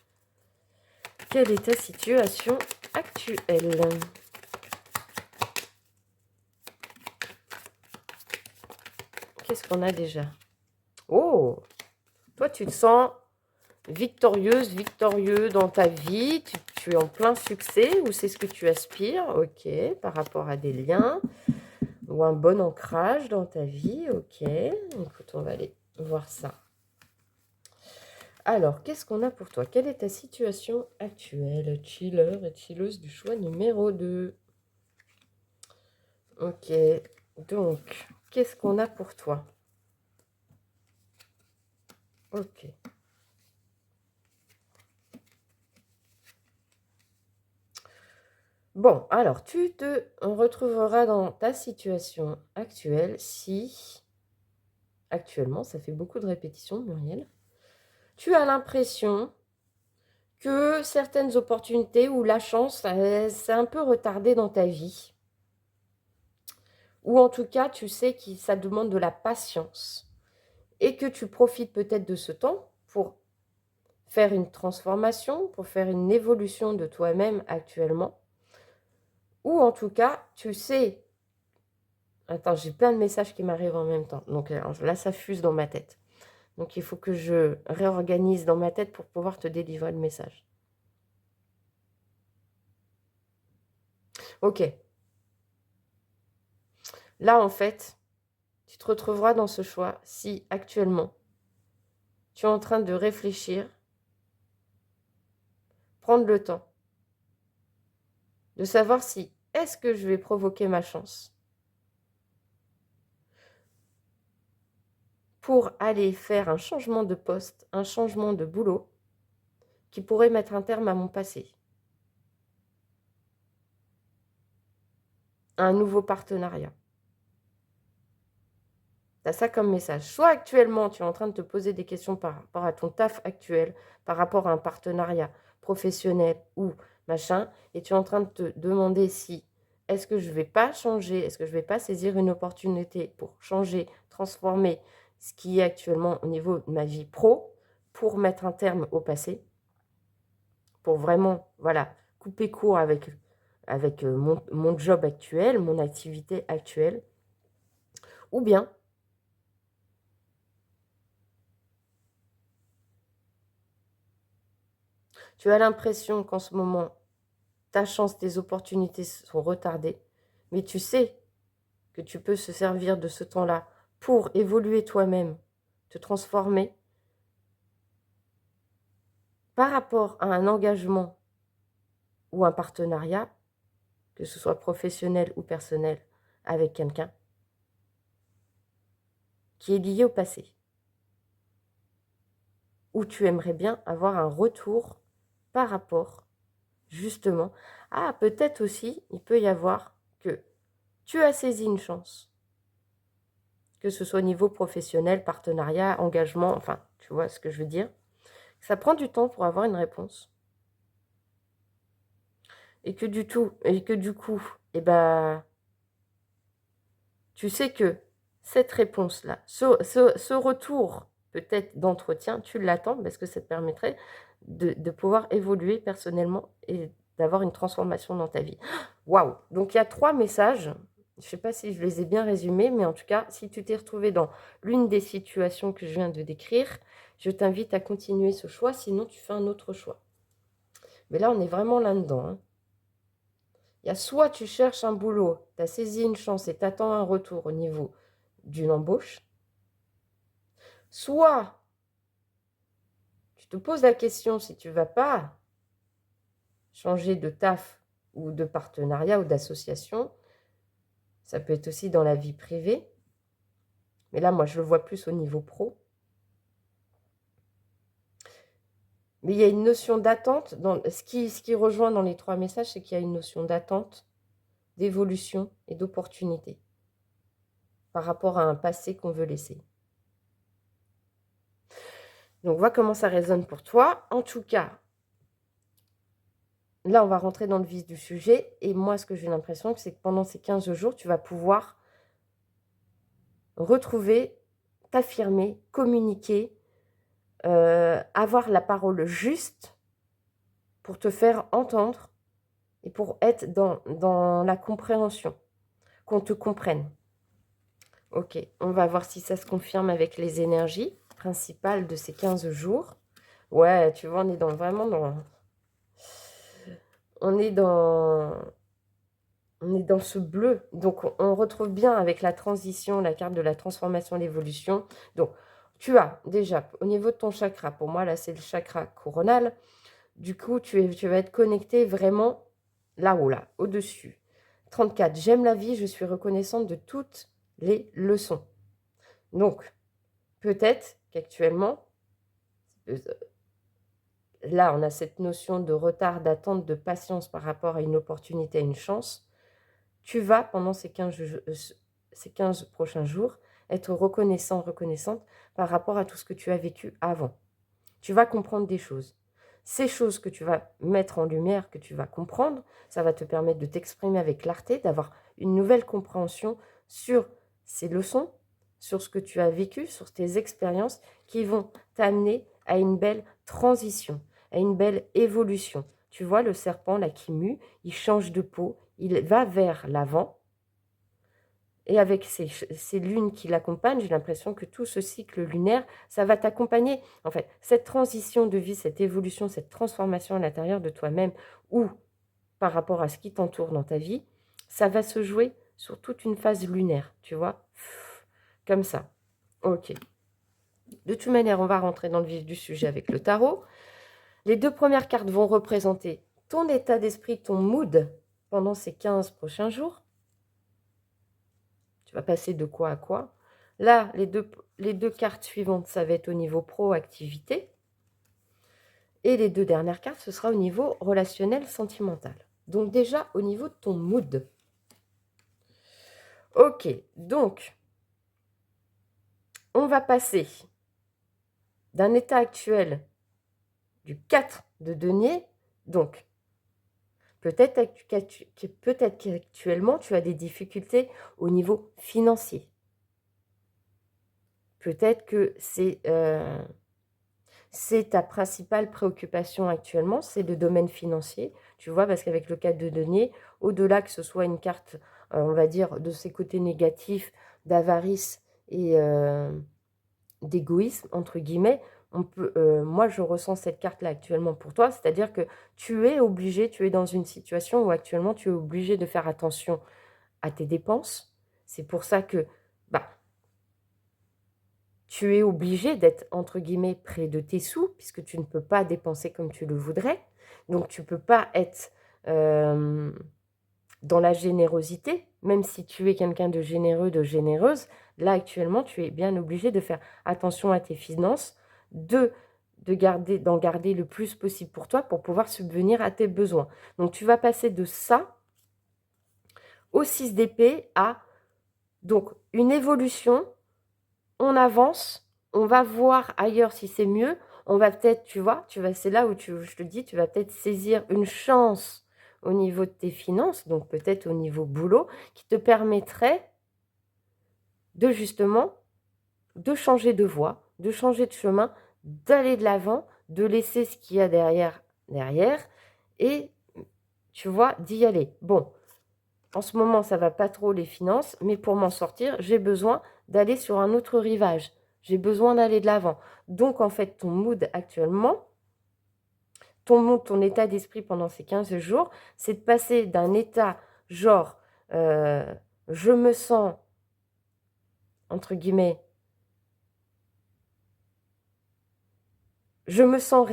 S1: Quelle est ta situation actuelle? Qu'est-ce qu'on a déjà? Oh! Toi, tu te sens victorieuse, victorieux dans ta vie. Tu tu es en plein succès ou c'est ce que tu aspires? Ok, par rapport à des liens ou un bon ancrage dans ta vie. Ok, écoute, on va aller voir ça. Alors, qu'est-ce qu'on a pour toi? Quelle est ta situation actuelle? Chiller et chilleuse du choix numéro 2. Ok, donc, qu'est-ce qu'on a pour toi? Ok. Bon, alors, tu te retrouveras dans ta situation actuelle si, actuellement, ça fait beaucoup de répétitions, Muriel, tu as l'impression que certaines opportunités ou la chance, c'est un peu retardé dans ta vie. Ou en tout cas, tu sais que ça demande de la patience. Et que tu profites peut-être de ce temps pour faire une transformation, pour faire une évolution de toi-même actuellement. Ou en tout cas, tu sais... Attends, j'ai plein de messages qui m'arrivent en même temps. Donc là, ça fuse dans ma tête. Donc il faut que je réorganise dans ma tête pour pouvoir te délivrer le message. Ok. Là, en fait, tu te retrouveras dans ce choix si actuellement, tu es en train de réfléchir, prendre le temps de savoir si est-ce que je vais provoquer ma chance pour aller faire un changement de poste, un changement de boulot qui pourrait mettre un terme à mon passé. Un nouveau partenariat. Tu as ça comme message. Soit actuellement, tu es en train de te poser des questions par rapport à ton taf actuel, par rapport à un partenariat professionnel ou machin, et tu es en train de te demander si est-ce que je ne vais pas changer, est-ce que je ne vais pas saisir une opportunité pour changer, transformer ce qui est actuellement au niveau de ma vie pro, pour mettre un terme au passé, pour vraiment, voilà, couper court avec mon job actuel, mon activité actuelle, ou bien tu as l'impression qu'en ce moment, ta chance, tes opportunités sont retardées, mais tu sais que tu peux se servir de ce temps-là pour évoluer toi-même, te transformer par rapport à un engagement ou un partenariat, que ce soit professionnel ou personnel, avec quelqu'un qui est lié au passé, où tu aimerais bien avoir un retour par rapport, justement, à peut-être aussi, il peut y avoir que tu as saisi une chance, que ce soit au niveau professionnel, partenariat, engagement, enfin, tu vois ce que je veux dire. Ça prend du temps pour avoir une réponse. Et que du coup, eh ben, tu sais que cette réponse-là, ce retour peut-être d'entretien, tu l'attends parce que ça te permettrait de pouvoir évoluer personnellement et d'avoir une transformation dans ta vie. Waouh! Donc il y a 3 messages. Je ne sais pas si je les ai bien résumés, mais en tout cas, si tu t'es retrouvé dans l'une des situations que je viens de décrire, je t'invite à continuer ce choix, sinon tu fais un autre choix. Mais là, on est vraiment là-dedans, hein. Il y a soit tu cherches un boulot, tu as saisi une chance et tu attends un retour au niveau d'une embauche, soit tu te poses la question si tu ne vas pas changer de taf ou de partenariat ou d'association. Ça peut être aussi dans la vie privée. Mais là, moi, je le vois plus au niveau pro. Mais il y a une notion d'attente. Ce qui rejoint dans les 3 messages, c'est qu'il y a une notion d'attente, d'évolution et d'opportunité par rapport à un passé qu'on veut laisser. Donc, vois comment ça résonne pour toi. En tout cas, là, on va rentrer dans le vif du sujet. Et moi, ce que j'ai l'impression, c'est que pendant ces 15 jours, tu vas pouvoir retrouver, t'affirmer, communiquer, avoir la parole juste pour te faire entendre et pour être dans la compréhension, qu'on te comprenne. Ok, on va voir si ça se confirme avec les énergies principales de ces 15 jours. Ouais, tu vois, on est vraiment dans on est dans ce bleu. Donc, on retrouve bien avec la transition, la carte de la transformation, l'évolution. Donc, tu as déjà, au niveau de ton chakra, pour moi, là, c'est le chakra coronal. Du coup, tu vas être connecté vraiment là-haut, là, au-dessus. 34, j'aime la vie, je suis reconnaissante de toutes les leçons. Donc, peut-être qu'actuellement, là, on a cette notion de retard, d'attente, de patience par rapport à une opportunité, à une chance. Tu vas, pendant ces 15 prochains jours, être reconnaissant, reconnaissante par rapport à tout ce que tu as vécu avant. Tu vas comprendre des choses. Ces choses que tu vas mettre en lumière, que tu vas comprendre, ça va te permettre de t'exprimer avec clarté, d'avoir une nouvelle compréhension sur ces leçons, sur ce que tu as vécu, sur tes expériences qui vont t'amener à une belle transition, à une belle évolution. Tu vois le serpent là qui mue, il change de peau, il va vers l'avant. Et avec ces lunes qui l'accompagnent, j'ai l'impression que tout ce cycle lunaire, ça va t'accompagner. En fait, cette transition de vie, cette évolution, cette transformation à l'intérieur de toi-même ou par rapport à ce qui t'entoure dans ta vie, ça va se jouer sur toute une phase lunaire, tu vois, comme ça. Ok. De toute manière, on va rentrer dans le vif du sujet avec le tarot. Les 2 premières cartes vont représenter ton état d'esprit, ton mood pendant ces 15 prochains jours. Tu vas passer de quoi à quoi. Là, les deux cartes suivantes, ça va être au niveau proactivité. Et les 2 dernières cartes, ce sera au niveau relationnel, sentimental. Donc déjà, au niveau de ton mood. Ok, donc, on va passer d'un état actuel du 4 de denier. Donc, peut-être qu'actuellement, tu as des difficultés au niveau financier. Peut-être que c'est ta principale préoccupation actuellement, c'est le domaine financier. Tu vois, parce qu'avec le 4 de denier, au-delà que ce soit une carte, on va dire, de ses côtés négatifs, d'avarice et d'égoïsme, entre guillemets, moi, je ressens cette carte-là actuellement pour toi, c'est-à-dire que tu es dans une situation où actuellement, tu es obligé de faire attention à tes dépenses. C'est pour ça que bah, tu es obligé d'être, entre guillemets, près de tes sous, puisque tu ne peux pas dépenser comme tu le voudrais. Donc, tu ne peux pas être dans la générosité, même si tu es quelqu'un de généreux, de généreuse. Là, actuellement, tu es bien obligé de faire attention à tes finances, d'en garder le plus possible pour toi pour pouvoir subvenir à tes besoins. Donc, tu vas passer de ça au 6 d'épée à donc une évolution. On avance, on va voir ailleurs si c'est mieux. On va peut-être, c'est là où je te dis, tu vas peut-être saisir une chance au niveau de tes finances, donc peut-être au niveau boulot, qui te permettrait de justement, de changer de voie, de changer de chemin, d'aller de l'avant, de laisser ce qu'il y a derrière, et tu vois, d'y aller. Bon, en ce moment, ça va pas trop les finances, mais pour m'en sortir, j'ai besoin d'aller sur un autre rivage. J'ai besoin d'aller de l'avant. Donc, en fait, ton mood actuellement, ton état d'esprit pendant ces 15 jours, c'est de passer d'un état genre, je me sens, entre guillemets, je me sens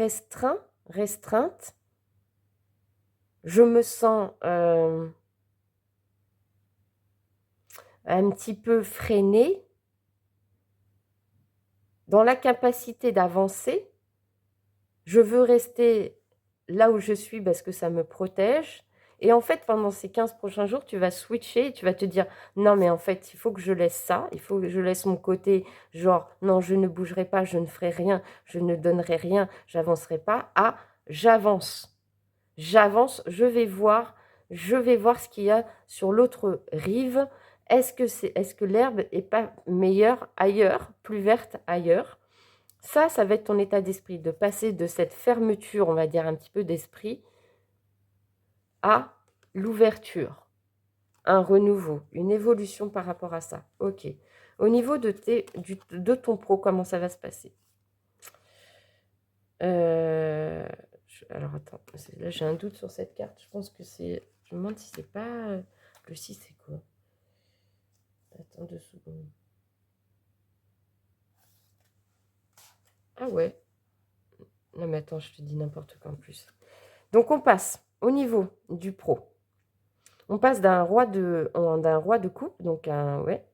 S1: restreinte, je me sens un petit peu freinée, dans la capacité d'avancer. Je veux rester là où je suis parce que ça me protège. Et en fait, pendant ces 15 prochains jours, tu vas switcher et tu vas te dire, non, mais en fait, il faut que je laisse ça, il faut que je laisse mon côté, genre, non, je ne bougerai pas, je ne ferai rien, je ne donnerai rien, j'avancerai pas, à j'avance. J'avance, je vais voir ce qu'il y a sur l'autre rive. Est-ce que l'herbe est pas meilleure ailleurs, plus verte ailleurs? Ça va être ton état d'esprit, de passer de cette fermeture, on va dire un petit peu d'esprit, à l'ouverture, un renouveau, une évolution par rapport à ça. Ok. Au niveau de ton pro, comment ça va se passer? Alors, attends. Là, j'ai un doute sur cette carte. Je pense que c'est... Je me demande si c'est pas... le 6, c'est quoi? Attends 2 secondes. Ah ouais. Non, mais attends, je te dis n'importe quoi en plus. Donc, on passe au niveau du pro. On passe d'un roi de coupe, donc ouais.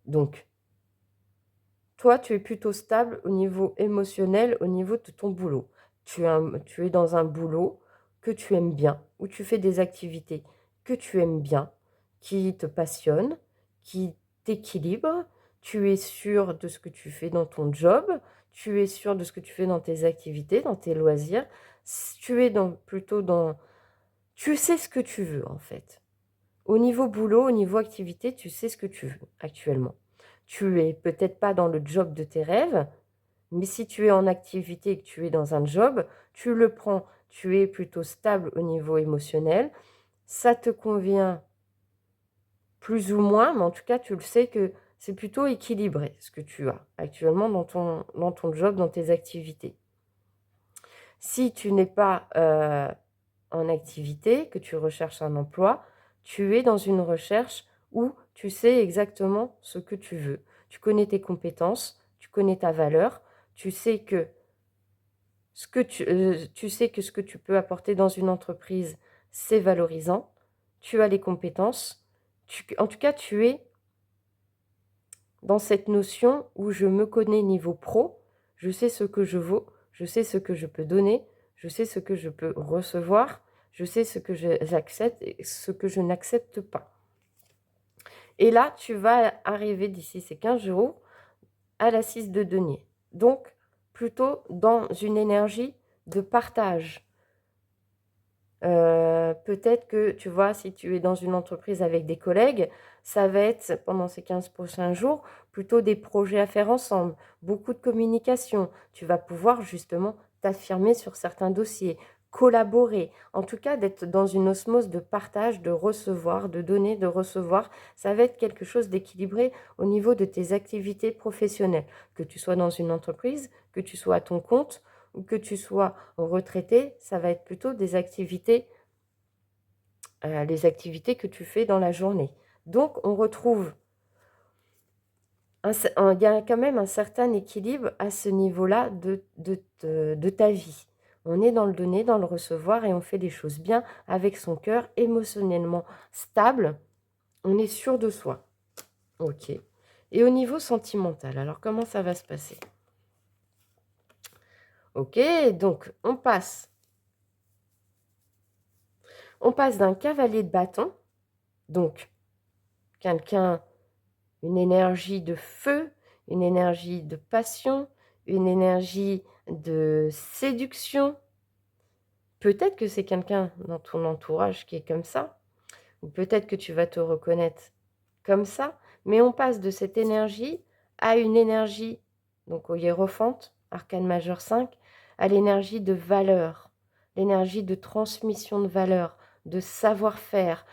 S1: Donc, toi, tu es plutôt stable au niveau émotionnel, au niveau de ton boulot. Tu es dans un boulot que tu aimes bien, où tu fais des activités que tu aimes bien, qui te passionnent, qui t'équilibrent. Tu es sûr de ce que tu fais dans ton job, tu es sûr de ce que tu fais dans tes activités, dans tes loisirs. Tu es plutôt dans... Tu sais ce que tu veux, en fait. Au niveau boulot, au niveau activité, tu sais ce que tu veux actuellement. Tu es peut-être pas dans le job de tes rêves, mais si tu es en activité et que tu es dans un job, tu le prends. Tu es plutôt stable au niveau émotionnel. Ça te convient plus ou moins, mais en tout cas, tu le sais que c'est plutôt équilibré ce que tu as actuellement dans ton job, dans tes activités. Si tu n'es pas en activité, que tu recherches un emploi, tu es dans une recherche où tu sais exactement ce que tu veux. Tu connais tes compétences, tu connais ta valeur, tu sais que tu sais que ce que tu peux apporter dans une entreprise, c'est valorisant. Tu as les compétences. En tout cas, tu es dans cette notion où je me connais niveau pro, je sais ce que je vaux, je sais ce que je peux donner, je sais ce que je peux recevoir, je sais ce que j'accepte et ce que je n'accepte pas. Et là, tu vas arriver d'ici ces 15 jours à la 6 de denier. Donc, plutôt dans une énergie de partage. Peut-être que, tu vois, si tu es dans une entreprise avec des collègues, ça va être, pendant ces 15 prochains jours, plutôt des projets à faire ensemble, beaucoup de communication. Tu vas pouvoir justement t'affirmer sur certains dossiers, collaborer, en tout cas d'être dans une osmose de partage, de recevoir, de donner, de recevoir. Ça va être quelque chose d'équilibré au niveau de tes activités professionnelles, que tu sois dans une entreprise, que tu sois à ton compte, ou que tu sois retraité, ça va être plutôt des activités, les activités que tu fais dans la journée. Donc, on retrouve, il y a quand même un certain équilibre à ce niveau-là de ta vie. On est dans le donner, dans le recevoir et on fait les choses bien avec son cœur émotionnellement stable. On est sûr de soi. Ok. Et au niveau sentimental, alors comment ça va se passer? Ok, donc on passe d'un cavalier de bâton, donc quelqu'un, une énergie de feu, une énergie de passion, une énergie de séduction. Peut-être que c'est quelqu'un dans ton entourage qui est comme ça, ou peut-être que tu vas te reconnaître comme ça, mais on passe de cette énergie à une énergie, donc au hiérophante, arcane majeur 5, à l'énergie de valeur, l'énergie de transmission de valeur, de savoir-faire,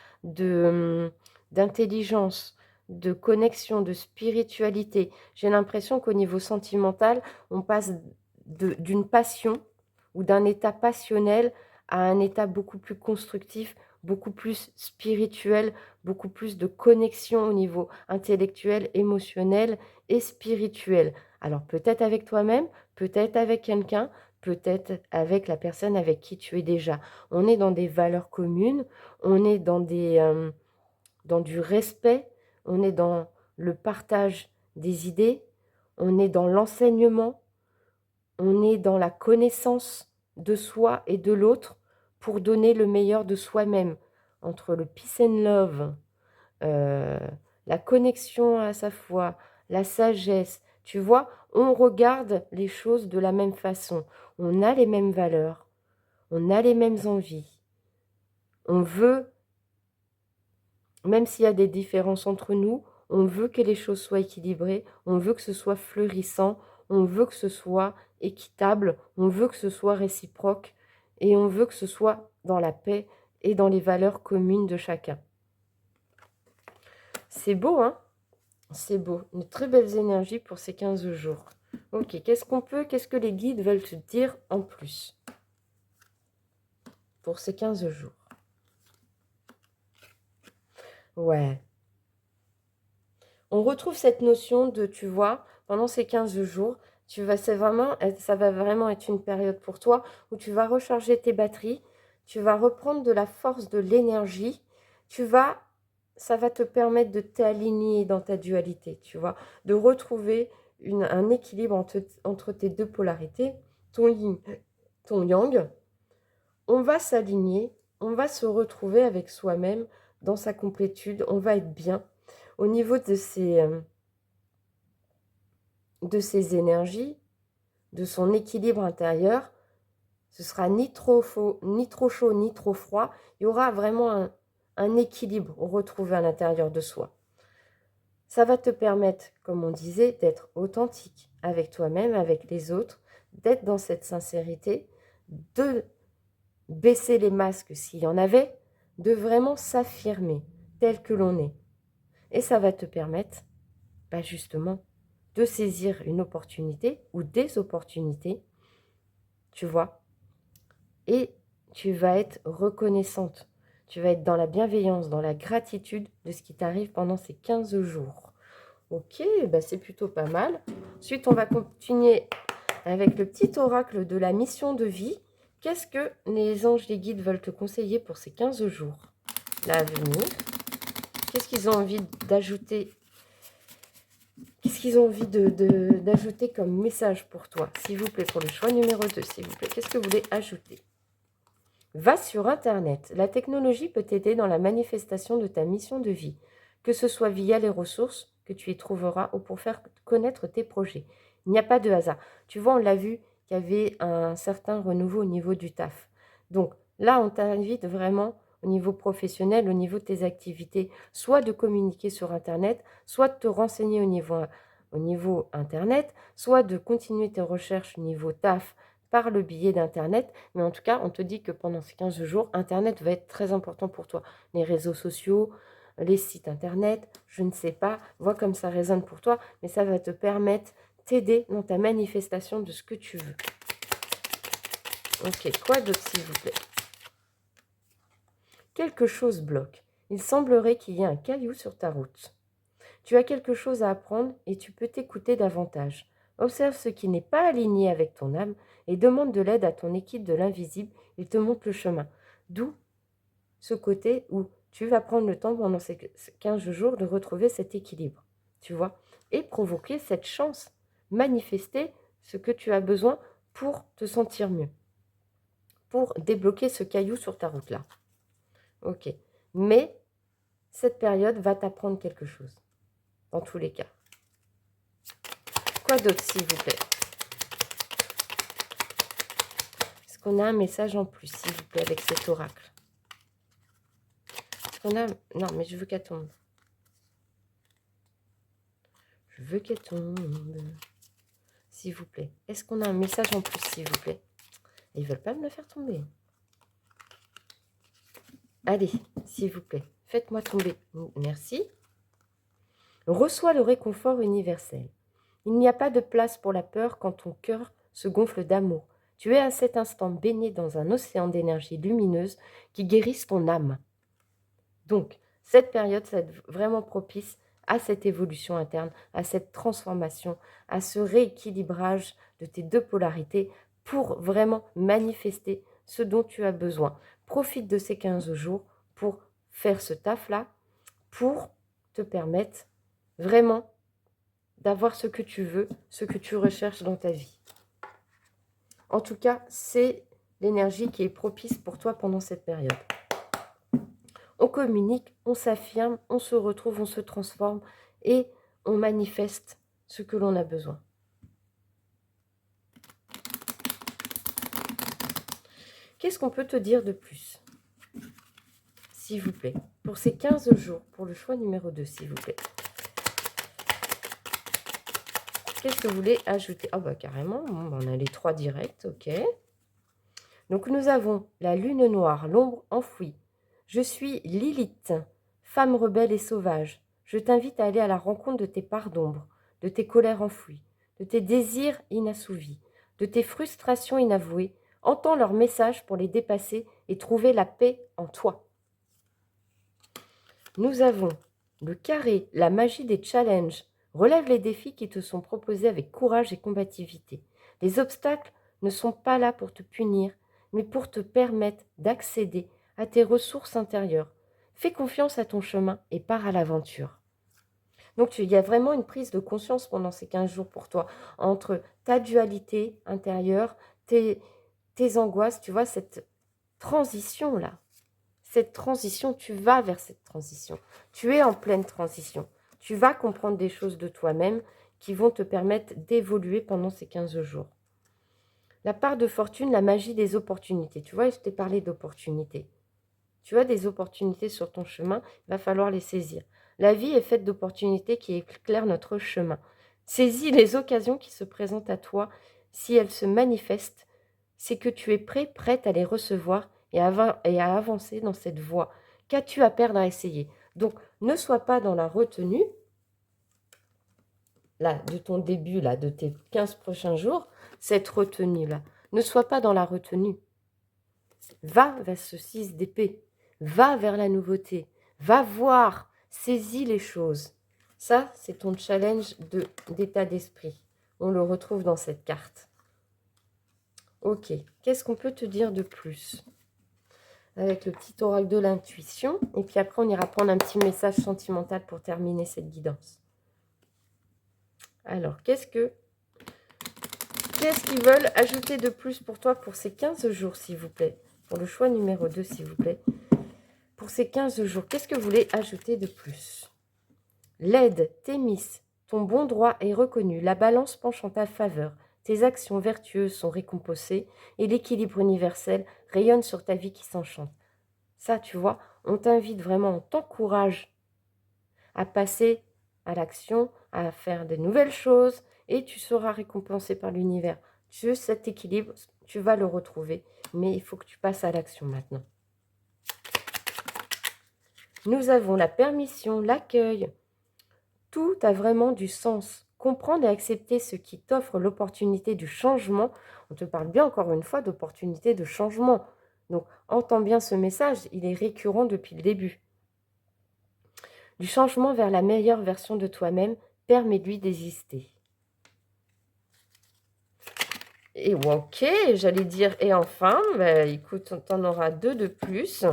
S1: d'intelligence, de connexion, de spiritualité. J'ai l'impression qu'au niveau sentimental, on passe d'une passion ou d'un état passionnel à un état beaucoup plus constructif, beaucoup plus spirituel, beaucoup plus de connexion au niveau intellectuel, émotionnel et spirituel. Alors peut-être avec toi-même, peut-être avec quelqu'un, peut-être avec la personne avec qui tu es déjà. On est dans des valeurs communes, on est dans du respect, on est dans le partage des idées, on est dans l'enseignement, on est dans la connaissance de soi et de l'autre pour donner le meilleur de soi-même. Entre le peace and love, euh, la connexion à sa foi, la sagesse, tu vois, on regarde les choses de la même façon. On a les mêmes valeurs, on a les mêmes envies. On veut, même s'il y a des différences entre nous, on veut que les choses soient équilibrées, on veut que ce soit fleurissant, on veut que ce soit équitable, on veut que ce soit réciproque et on veut que ce soit dans la paix et dans les valeurs communes de chacun. C'est beau, hein? C'est beau. Une très belle énergie pour ces 15 jours. Ok, qu'est-ce que les guides veulent te dire en plus? pour ces 15 jours. Ouais. On retrouve cette notion de, tu vois, pendant ces 15 jours, ça va vraiment être une période pour toi où tu vas recharger tes batteries, tu vas reprendre de la force, de l'énergie, ça va te permettre de t'aligner dans ta dualité, tu vois, de retrouver un équilibre entre tes deux polarités, ton yin, ton yang. On va s'aligner, on va se retrouver avec soi-même dans sa complétude, on va être bien au niveau de ses énergies, de son équilibre intérieur. Ce sera ni trop chaud, ni trop froid. Il y aura vraiment un équilibre retrouvé à l'intérieur de soi. Ça va te permettre, comme on disait, d'être authentique avec toi-même, avec les autres, d'être dans cette sincérité, de baisser les masques s'il y en avait, de vraiment s'affirmer tel que l'on est. Et ça va te permettre, justement, de saisir une opportunité ou des opportunités, tu vois, et tu vas être reconnaissante. Tu vas être dans la bienveillance, dans la gratitude de ce qui t'arrive pendant ces 15 jours. Ok, c'est plutôt pas mal. Ensuite, on va continuer avec le petit oracle de la mission de vie. Qu'est-ce que les anges, les guides veulent te conseiller pour ces 15 jours l'avenir? Qu'est-ce qu'ils ont envie d'ajouter? Qu'est-ce qu'ils ont envie d'ajouter comme message pour toi? S'il vous plaît, pour le choix numéro 2, s'il vous plaît. Qu'est-ce que vous voulez ajouter? Va sur Internet. La technologie peut t'aider dans la manifestation de ta mission de vie, que ce soit via les ressources que tu y trouveras ou pour faire connaître tes projets. Il n'y a pas de hasard. Tu vois, on l'a vu qu'il y avait un certain renouveau au niveau du taf. Donc là, on t'invite vraiment au niveau professionnel, au niveau de tes activités, soit de communiquer sur Internet, soit de te renseigner au niveau Internet, soit de continuer tes recherches au niveau taf, par le biais d'Internet. Mais en tout cas, on te dit que pendant ces 15 jours, Internet va être très important pour toi. Les réseaux sociaux, les sites Internet, je ne sais pas, vois comme ça résonne pour toi, mais ça va te permettre, t'aider dans ta manifestation de ce que tu veux. Ok, quoi d'autre s'il vous plaît? Quelque chose bloque. Il semblerait qu'il y ait un caillou sur ta route. Tu as quelque chose à apprendre et tu peux t'écouter davantage. Observe ce qui n'est pas aligné avec ton âme et demande de l'aide à ton équipe de l'invisible. Il te montre le chemin. D'où ce côté où tu vas prendre le temps pendant ces 15 jours de retrouver cet équilibre, tu vois, et provoquer cette chance, manifester ce que tu as besoin pour te sentir mieux, pour débloquer ce caillou sur ta route-là. Ok, mais cette période va t'apprendre quelque chose, dans tous les cas. Quoi d'autre, s'il vous plaît? Est-ce qu'on a un message en plus, s'il vous plaît, avec cet oracle? Est-ce qu'on a... Non, mais je veux qu'elle tombe. Je veux qu'elle tombe. S'il vous plaît. Est-ce qu'on a un message en plus, s'il vous plaît? Ils ne veulent pas me le faire tomber. Allez, s'il vous plaît, faites-moi tomber. Merci. Reçois le réconfort universel. Il n'y a pas de place pour la peur quand ton cœur se gonfle d'amour. Tu es à cet instant baigné dans un océan d'énergie lumineuse qui guérisse ton âme. Donc, cette période, ça va être vraiment propice à cette évolution interne, à cette transformation, à ce rééquilibrage de tes deux polarités pour vraiment manifester ce dont tu as besoin. Profite de ces 15 jours pour faire ce taf-là, pour te permettre vraiment d'avoir ce que tu veux, ce que tu recherches dans ta vie. En tout cas, c'est l'énergie qui est propice pour toi pendant cette période. On communique, on s'affirme, on se retrouve, on se transforme et on manifeste ce que l'on a besoin. Qu'est-ce qu'on peut te dire de plus, s'il vous plaît, pour ces 15 jours, pour le choix numéro 2, s'il vous plaît? Qu'est-ce que vous voulez ajouter? Ah carrément, on a les 3 directs, ok. Donc nous avons la lune noire, l'ombre enfouie. Je suis Lilith, femme rebelle et sauvage. Je t'invite à aller à la rencontre de tes parts d'ombre, de tes colères enfouies, de tes désirs inassouvis, de tes frustrations inavouées. Entends leurs messages pour les dépasser et trouver la paix en toi. Nous avons le carré, la magie des challenges. Relève les défis qui te sont proposés avec courage et combativité. Les obstacles ne sont pas là pour te punir, mais pour te permettre d'accéder à tes ressources intérieures. Fais confiance à ton chemin et pars à l'aventure. Donc, il y a vraiment une prise de conscience pendant ces 15 jours pour toi, entre ta dualité intérieure, tes angoisses, tu vois, cette transition-là. Cette transition, tu vas vers cette transition. Tu es en pleine transition. Tu vas comprendre des choses de toi-même qui vont te permettre d'évoluer pendant ces 15 jours. La part de fortune, la magie des opportunités. Tu vois, je t'ai parlé d'opportunités. Tu as des opportunités sur ton chemin, il va falloir les saisir. La vie est faite d'opportunités qui éclairent notre chemin. Saisis les occasions qui se présentent à toi. Si elles se manifestent, c'est que tu es prêt, prête à les recevoir et à avancer dans cette voie. Qu'as-tu à perdre à essayer? Donc, ne sois pas dans la retenue, là, de ton début, là, de tes 15 prochains jours, cette retenue-là. Ne sois pas dans la retenue. Va vers ce 6 d'épée. Va vers la nouveauté. Va voir. Saisis les choses. Ça, c'est ton challenge d'état d'esprit. On le retrouve dans cette carte. Ok. Qu'est-ce qu'on peut te dire de plus? Avec le petit oracle de l'intuition. Et puis après, on ira prendre un petit message sentimental pour terminer cette guidance. Alors, qu'est-ce qu'ils veulent ajouter de plus pour toi pour ces 15 jours, s'il vous plaît? Pour le choix numéro 2, s'il vous plaît. Pour ces 15 jours, qu'est-ce que vous voulez ajouter de plus? L'aide, Thémis, ton bon droit est reconnu. La balance penche en ta faveur. Tes actions vertueuses sont récompensées et l'équilibre universel rayonne sur ta vie qui s'enchante. Ça, tu vois, on t'invite vraiment, on t'encourage à passer à l'action, à faire de nouvelles choses et tu seras récompensé par l'univers. Cet équilibre, tu vas le retrouver, mais il faut que tu passes à l'action maintenant. Nous avons la permission, l'accueil. Tout a vraiment du sens. Comprendre et accepter ce qui t'offre l'opportunité du changement. On te parle bien encore une fois d'opportunité de changement. Donc, entends bien ce message, il est récurrent depuis le début. Du changement vers la meilleure version de toi-même, permets-lui d'exister. Et ok, j'allais dire, et enfin, bah, écoute, t'en auras 2 de plus.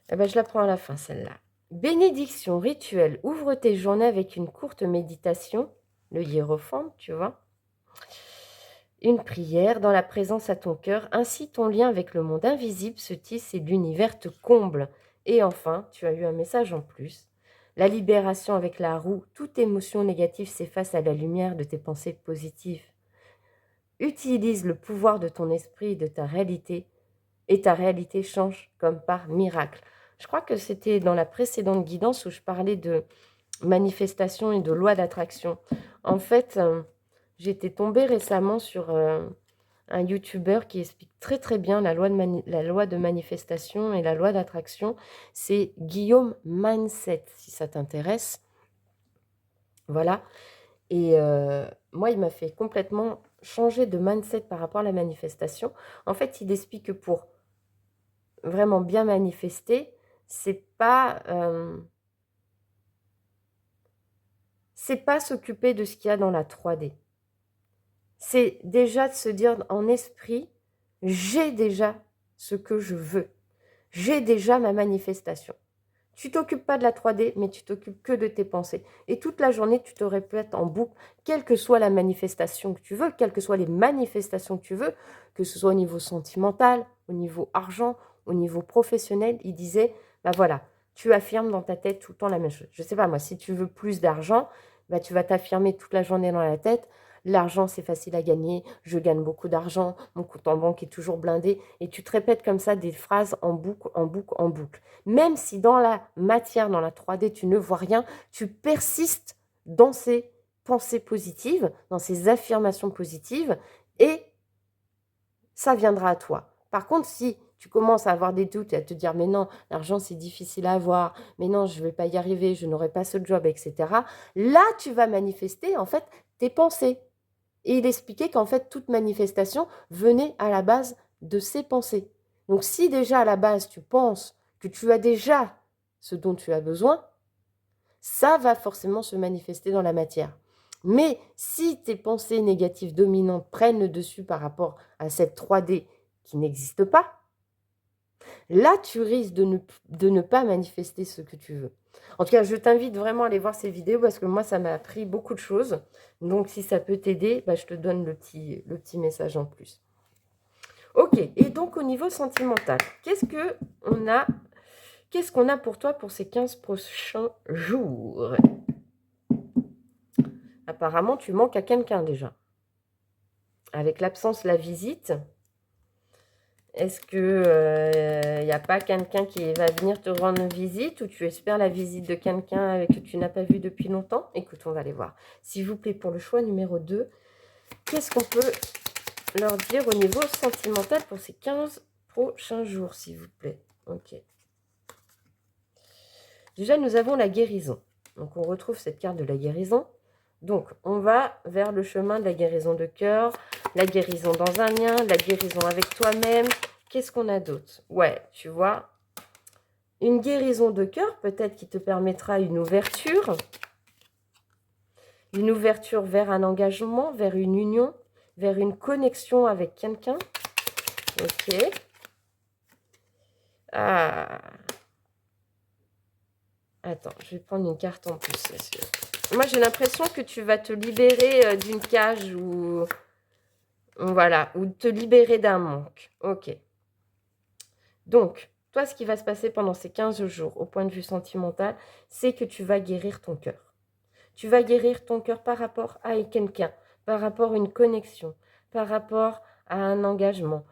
S1: Eh ben, je la prends à la fin, celle-là. Bénédiction rituelle. Ouvre tes journées avec une courte méditation, le hiérophante, tu vois. Une prière dans la présence à ton cœur. Ainsi, ton lien avec le monde invisible se tisse et l'univers te comble. Et enfin, tu as eu un message en plus. La libération avec la roue. Toute émotion négative s'efface à la lumière de tes pensées positives. Utilise le pouvoir de ton esprit et de ta réalité. Et ta réalité change comme par miracle. Je crois que c'était dans la précédente guidance où je parlais de manifestation et de loi d'attraction. En fait, j'étais tombée récemment sur un YouTuber qui explique très très bien la loi de manifestation et la loi d'attraction. C'est Guillaume Mindset, si ça t'intéresse. Voilà. Et moi, il m'a fait complètement changer de mindset par rapport à la manifestation. En fait, il explique que pour vraiment bien manifester, c'est pas s'occuper de ce qu'il y a dans la 3D. C'est déjà de se dire en esprit, j'ai déjà ce que je veux. J'ai déjà ma manifestation. Tu t'occupes pas de la 3D, mais tu t'occupes que de tes pensées. Et toute la journée, tu te répètes en boucle, quelle que soit la manifestation que tu veux, quelles que soient les manifestations que tu veux, que ce soit au niveau sentimental, au niveau argent, au niveau professionnel. Il disait, bah voilà, tu affirmes dans ta tête tout le temps la même chose. Je sais pas moi, si tu veux plus d'argent, bah tu vas t'affirmer toute la journée dans la tête. L'argent, c'est facile à gagner, je gagne beaucoup d'argent, mon compte en banque est toujours blindé. Et tu te répètes comme ça des phrases en boucle, en boucle, en boucle. Même si dans la matière, dans la 3D, tu ne vois rien, tu persistes dans ces pensées positives, dans ces affirmations positives, et ça viendra à toi. Par contre, si tu commences à avoir des doutes et à te dire « mais non, l'argent c'est difficile à avoir, mais non, je ne vais pas y arriver, je n'aurai pas ce job, etc. » Là, tu vas manifester en fait tes pensées. Et il expliquait qu'en fait, toute manifestation venait à la base de ses pensées. Donc si déjà à la base, tu penses que tu as déjà ce dont tu as besoin, ça va forcément se manifester dans la matière. Mais si tes pensées négatives dominantes prennent le dessus par rapport à cette 3D qui n'existe pas, là, tu risques de ne pas manifester ce que tu veux. En tout cas, je t'invite vraiment à aller voir ces vidéos parce que moi, ça m'a appris beaucoup de choses. Donc, si ça peut t'aider, bah, je te donne le petit message en plus. Ok, et donc au niveau sentimental, qu'est-ce qu'on a pour toi pour ces 15 prochains jours? Apparemment, tu manques à quelqu'un déjà. Avec l'absence, la visite, est-ce que n'y a pas quelqu'un qui va venir te rendre visite ou tu espères la visite de quelqu'un que tu n'as pas vu depuis longtemps? Écoute, on va aller voir. S'il vous plaît, pour le choix numéro 2, qu'est-ce qu'on peut leur dire au niveau sentimental pour ces 15 prochains jours, s'il vous plaît? Ok. Déjà, nous avons la guérison. Donc, on retrouve cette carte de la guérison. Donc, on va vers le chemin de la guérison de cœur, la guérison dans un lien, la guérison avec toi-même. Qu'est-ce qu'on a d'autre? Ouais, tu vois, une guérison de cœur, peut-être qui te permettra une ouverture vers un engagement, vers une union, vers une connexion avec quelqu'un. Ok. Ah. Attends, je vais prendre une carte en plus, c'est sûr. Moi, j'ai l'impression que tu vas te libérer d'une cage ou... Voilà, ou te libérer d'un manque. Ok. Donc, toi, ce qui va se passer pendant ces 15 jours, au point de vue sentimental, c'est que tu vas guérir ton cœur. Tu vas guérir ton cœur par rapport à quelqu'un, par rapport à une connexion, par rapport à un engagement,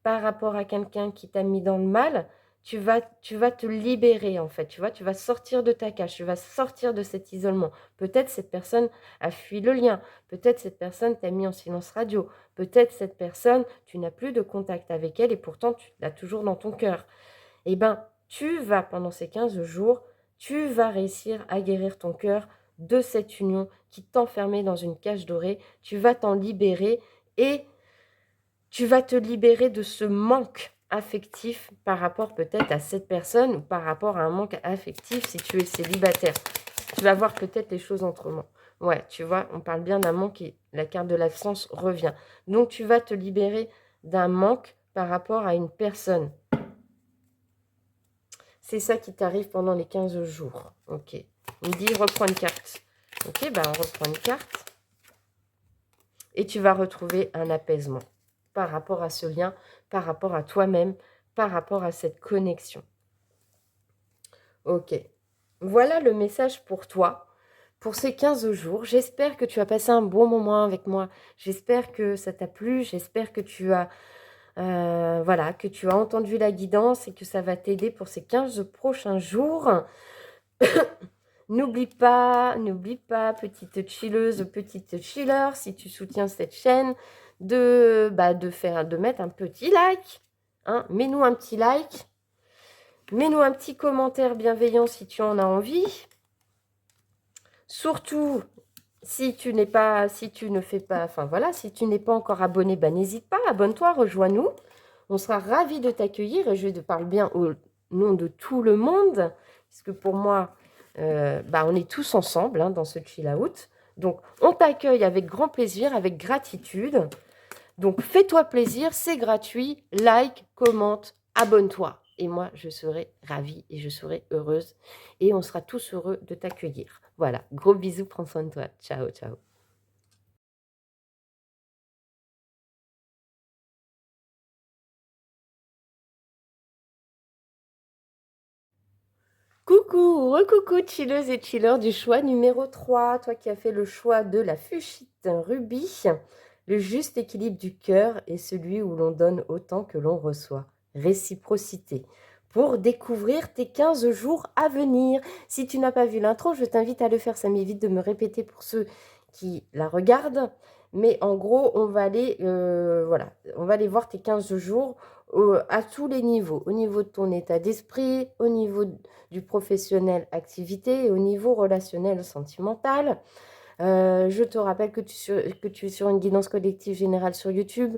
S1: par rapport à quelqu'un qui t'a mis dans le mal. Tu vas te libérer, en fait. Tu vois, tu vas sortir de ta cage, tu vas sortir de cet isolement. Peut-être cette personne a fui le lien. Peut-être cette personne t'a mis en silence radio. Peut-être cette personne, tu n'as plus de contact avec elle et pourtant tu l'as toujours dans ton cœur. Eh bien, tu vas, pendant ces 15 jours, tu vas réussir à guérir ton cœur de cette union qui t'enfermait dans une cage dorée. Tu vas t'en libérer et tu vas te libérer de ce manque affectif par rapport peut-être à cette personne ou par rapport à un manque affectif si tu es célibataire. Tu vas voir peut-être les choses autrement. Ouais, tu vois, on parle bien d'un manque et la carte de l'absence revient. Donc, tu vas te libérer d'un manque par rapport à une personne. C'est ça qui t'arrive pendant les 15 jours. Ok. Il me dit, reprends une carte. Ok, bah on reprend une carte. Et tu vas retrouver un apaisement par rapport à ce lien, par rapport à toi-même, par rapport à cette connexion. Ok. Voilà le message pour toi, pour ces 15 jours. J'espère que tu as passé un bon moment avec moi. J'espère que ça t'a plu. J'espère que tu as... voilà, que tu as entendu la guidance et que ça va t'aider pour ces 15 prochains jours. N'oublie pas, petite chilleuse, petite chiller, si tu soutiens cette chaîne, de mettre un petit like. Hein, mets-nous un petit like. Mets-nous un petit commentaire bienveillant si tu en as envie. Surtout, si tu n'es pas, si tu ne fais pas, enfin voilà, si tu n'es pas encore abonné, n'hésite pas, abonne-toi, rejoins-nous. On sera ravis de t'accueillir et je te parle bien au nom de tout le monde, puisque pour moi, on est tous ensemble dans ce chill out. Donc, on t'accueille avec grand plaisir, avec gratitude. Donc, fais-toi plaisir, c'est gratuit. Like, commente, abonne-toi. Et moi, je serai ravie et je serai heureuse. Et on sera tous heureux de t'accueillir. Voilà, gros bisous, prends soin de toi. Ciao, ciao. Coucou, recoucou chilleuses et chilleurs du choix numéro 3. Toi qui as fait le choix de la fuchsite rubis, le juste équilibre du cœur est celui où l'on donne autant que l'on reçoit. Réciprocité. Pour découvrir tes 15 jours à venir. Si tu n'as pas vu l'intro, je t'invite à le faire. Ça m'évite de me répéter pour ceux qui la regardent. Mais en gros, on va aller voir tes 15 jours à tous les niveaux. Au niveau de ton état d'esprit, au niveau du professionnel activité et au niveau relationnel sentimental. Je te rappelle que tu es sur une guidance collective générale sur YouTube,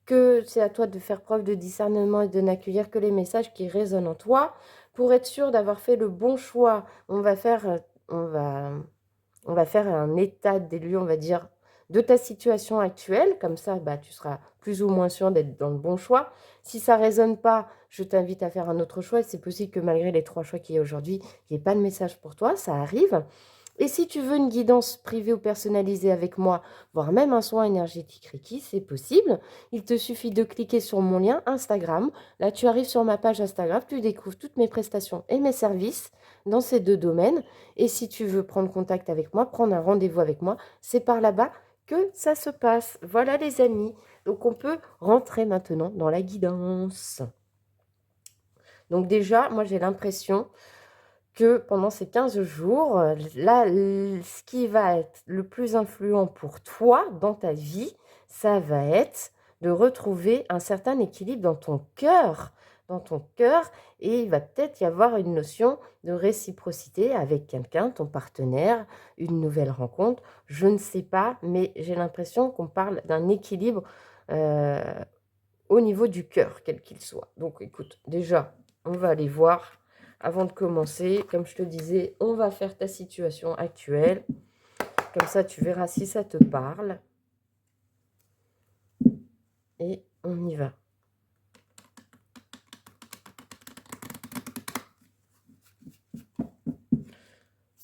S1: que c'est à toi de faire preuve de discernement et de n'accueillir que les messages qui résonnent en toi. Pour être sûr d'avoir fait le bon choix, on va faire un état des lieux, on va dire, de ta situation actuelle. Comme ça, bah, tu seras plus ou moins sûr d'être dans le bon choix. Si ça ne résonne pas, je t'invite à faire un autre choix. C'est possible que malgré les 3 choix qu'il y a aujourd'hui, il n'y ait pas de message pour toi. Ça arrive. Et si tu veux une guidance privée ou personnalisée avec moi, voire même un soin énergétique Reiki, c'est possible. Il te suffit de cliquer sur mon lien Instagram. Là, tu arrives sur ma page Instagram, tu découvres toutes mes prestations et mes services dans ces 2 domaines. Et si tu veux prendre contact avec moi, prendre un rendez-vous avec moi, c'est par là-bas que ça se passe. Voilà les amis. Donc on peut rentrer maintenant dans la guidance. Donc déjà, moi j'ai l'impression que pendant ces 15 jours, là, ce qui va être le plus influent pour toi dans ta vie, ça va être de retrouver un certain équilibre dans ton cœur, et il va peut-être y avoir une notion de réciprocité avec quelqu'un, ton partenaire, une nouvelle rencontre, je ne sais pas, mais j'ai l'impression qu'on parle d'un équilibre euh, au niveau du cœur, quel qu'il soit. Donc écoute, déjà, on va aller voir. Avant de commencer, comme je te disais, on va faire ta situation actuelle. Comme ça, tu verras si ça te parle. Et on y va.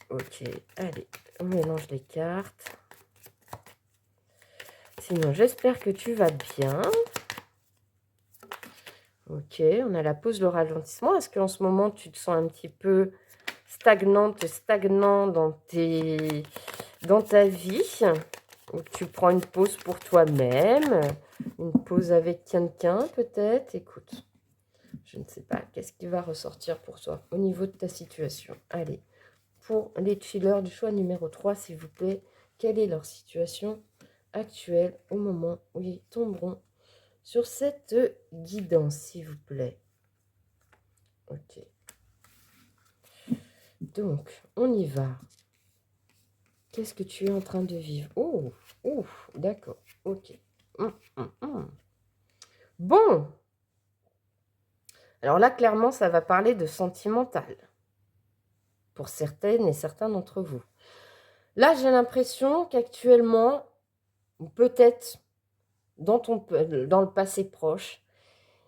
S1: Ok, allez, on mélange les cartes. Sinon, j'espère que tu vas bien. Ok, on a la pause, le ralentissement. Est-ce qu'en ce moment, tu te sens un petit peu stagnant dans ta vie? Ou tu prends une pause pour toi-même, une pause avec quelqu'un peut-être. Écoute, je ne sais pas, qu'est-ce qui va ressortir pour toi au niveau de ta situation? Allez, pour les chillers du choix numéro 3, s'il vous plaît, quelle est leur situation actuelle au moment où ils tomberont sur cette guidance, s'il vous plaît? Ok. Donc, on y va. Qu'est-ce que tu es en train de vivre? Oh, d'accord, ok. Bon, alors là, clairement, ça va parler de sentimental pour certaines et certains d'entre vous. Là, j'ai l'impression qu'actuellement, ou peut-être dans le passé proche,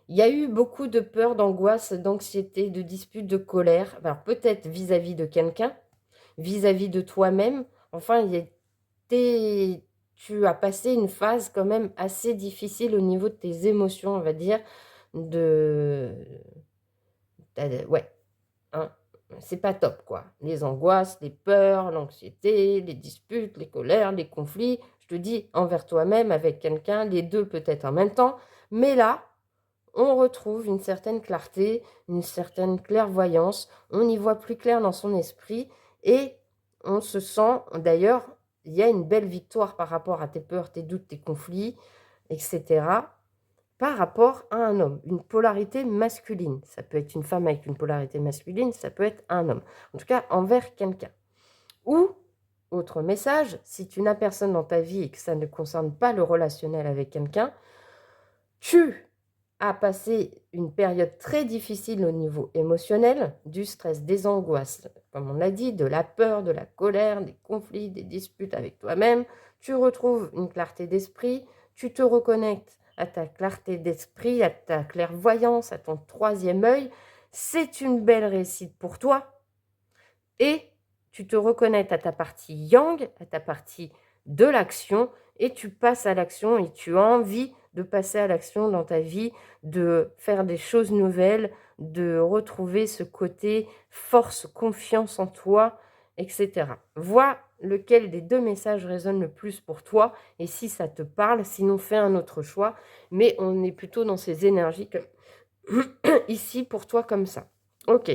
S1: il y a eu beaucoup de peur, d'angoisse, d'anxiété, de disputes, de colère. Alors peut-être vis-à-vis de quelqu'un, vis-à-vis de toi-même. Enfin, tu as passé une phase quand même assez difficile au niveau de tes émotions, on va dire. Ouais, hein, c'est pas top, quoi. Les angoisses, les peurs, l'anxiété, les disputes, les colères, les conflits. Je te dis, envers toi-même, avec quelqu'un, les deux peut-être en même temps. Mais là, on retrouve une certaine clarté, une certaine clairvoyance. On y voit plus clair dans son esprit et on se sent, d'ailleurs, il y a une belle victoire par rapport à tes peurs, tes doutes, tes conflits, etc. par rapport à un homme, une polarité masculine. Ça peut être une femme avec une polarité masculine, ça peut être un homme. En tout cas, envers quelqu'un. Ou, autre message, si tu n'as personne dans ta vie et que ça ne concerne pas le relationnel avec quelqu'un, tu as passé une période très difficile au niveau émotionnel, du stress, des angoisses, comme on l'a dit, de la peur, de la colère, des conflits, des disputes avec toi-même. Tu retrouves une clarté d'esprit, tu te reconnectes à ta clarté d'esprit, à ta clairvoyance, à ton troisième œil. C'est une belle réussite pour toi. Et tu te reconnectes à ta partie yang, à ta partie de l'action, et tu passes à l'action et tu as envie de passer à l'action dans ta vie, de faire des choses nouvelles, de retrouver ce côté force, confiance en toi, etc. Vois lequel des 2 messages résonne le plus pour toi et si ça te parle, sinon fais un autre choix. Mais on est plutôt dans ces énergies ici pour toi comme ça. Ok.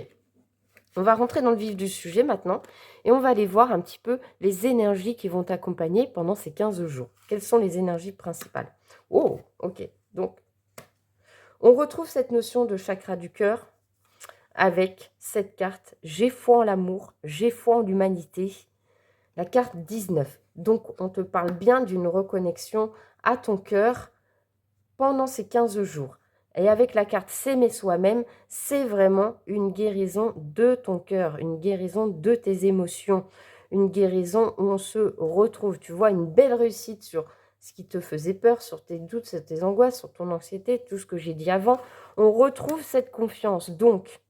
S1: On va rentrer dans le vif du sujet maintenant et on va aller voir un petit peu les énergies qui vont t'accompagner pendant ces 15 jours. Quelles sont les énergies principales? Oh, ok. Donc, on retrouve cette notion de chakra du cœur avec cette carte. J'ai foi en l'amour, j'ai foi en l'humanité. La carte 19. Donc, on te parle bien d'une reconnexion à ton cœur pendant ces 15 jours. Et avec la carte s'aimer soi-même, c'est vraiment une guérison de ton cœur, une guérison de tes émotions, une guérison où on se retrouve. Tu vois, une belle réussite sur ce qui te faisait peur, sur tes doutes, sur tes angoisses, sur ton anxiété, tout ce que j'ai dit avant. On retrouve cette confiance. Donc,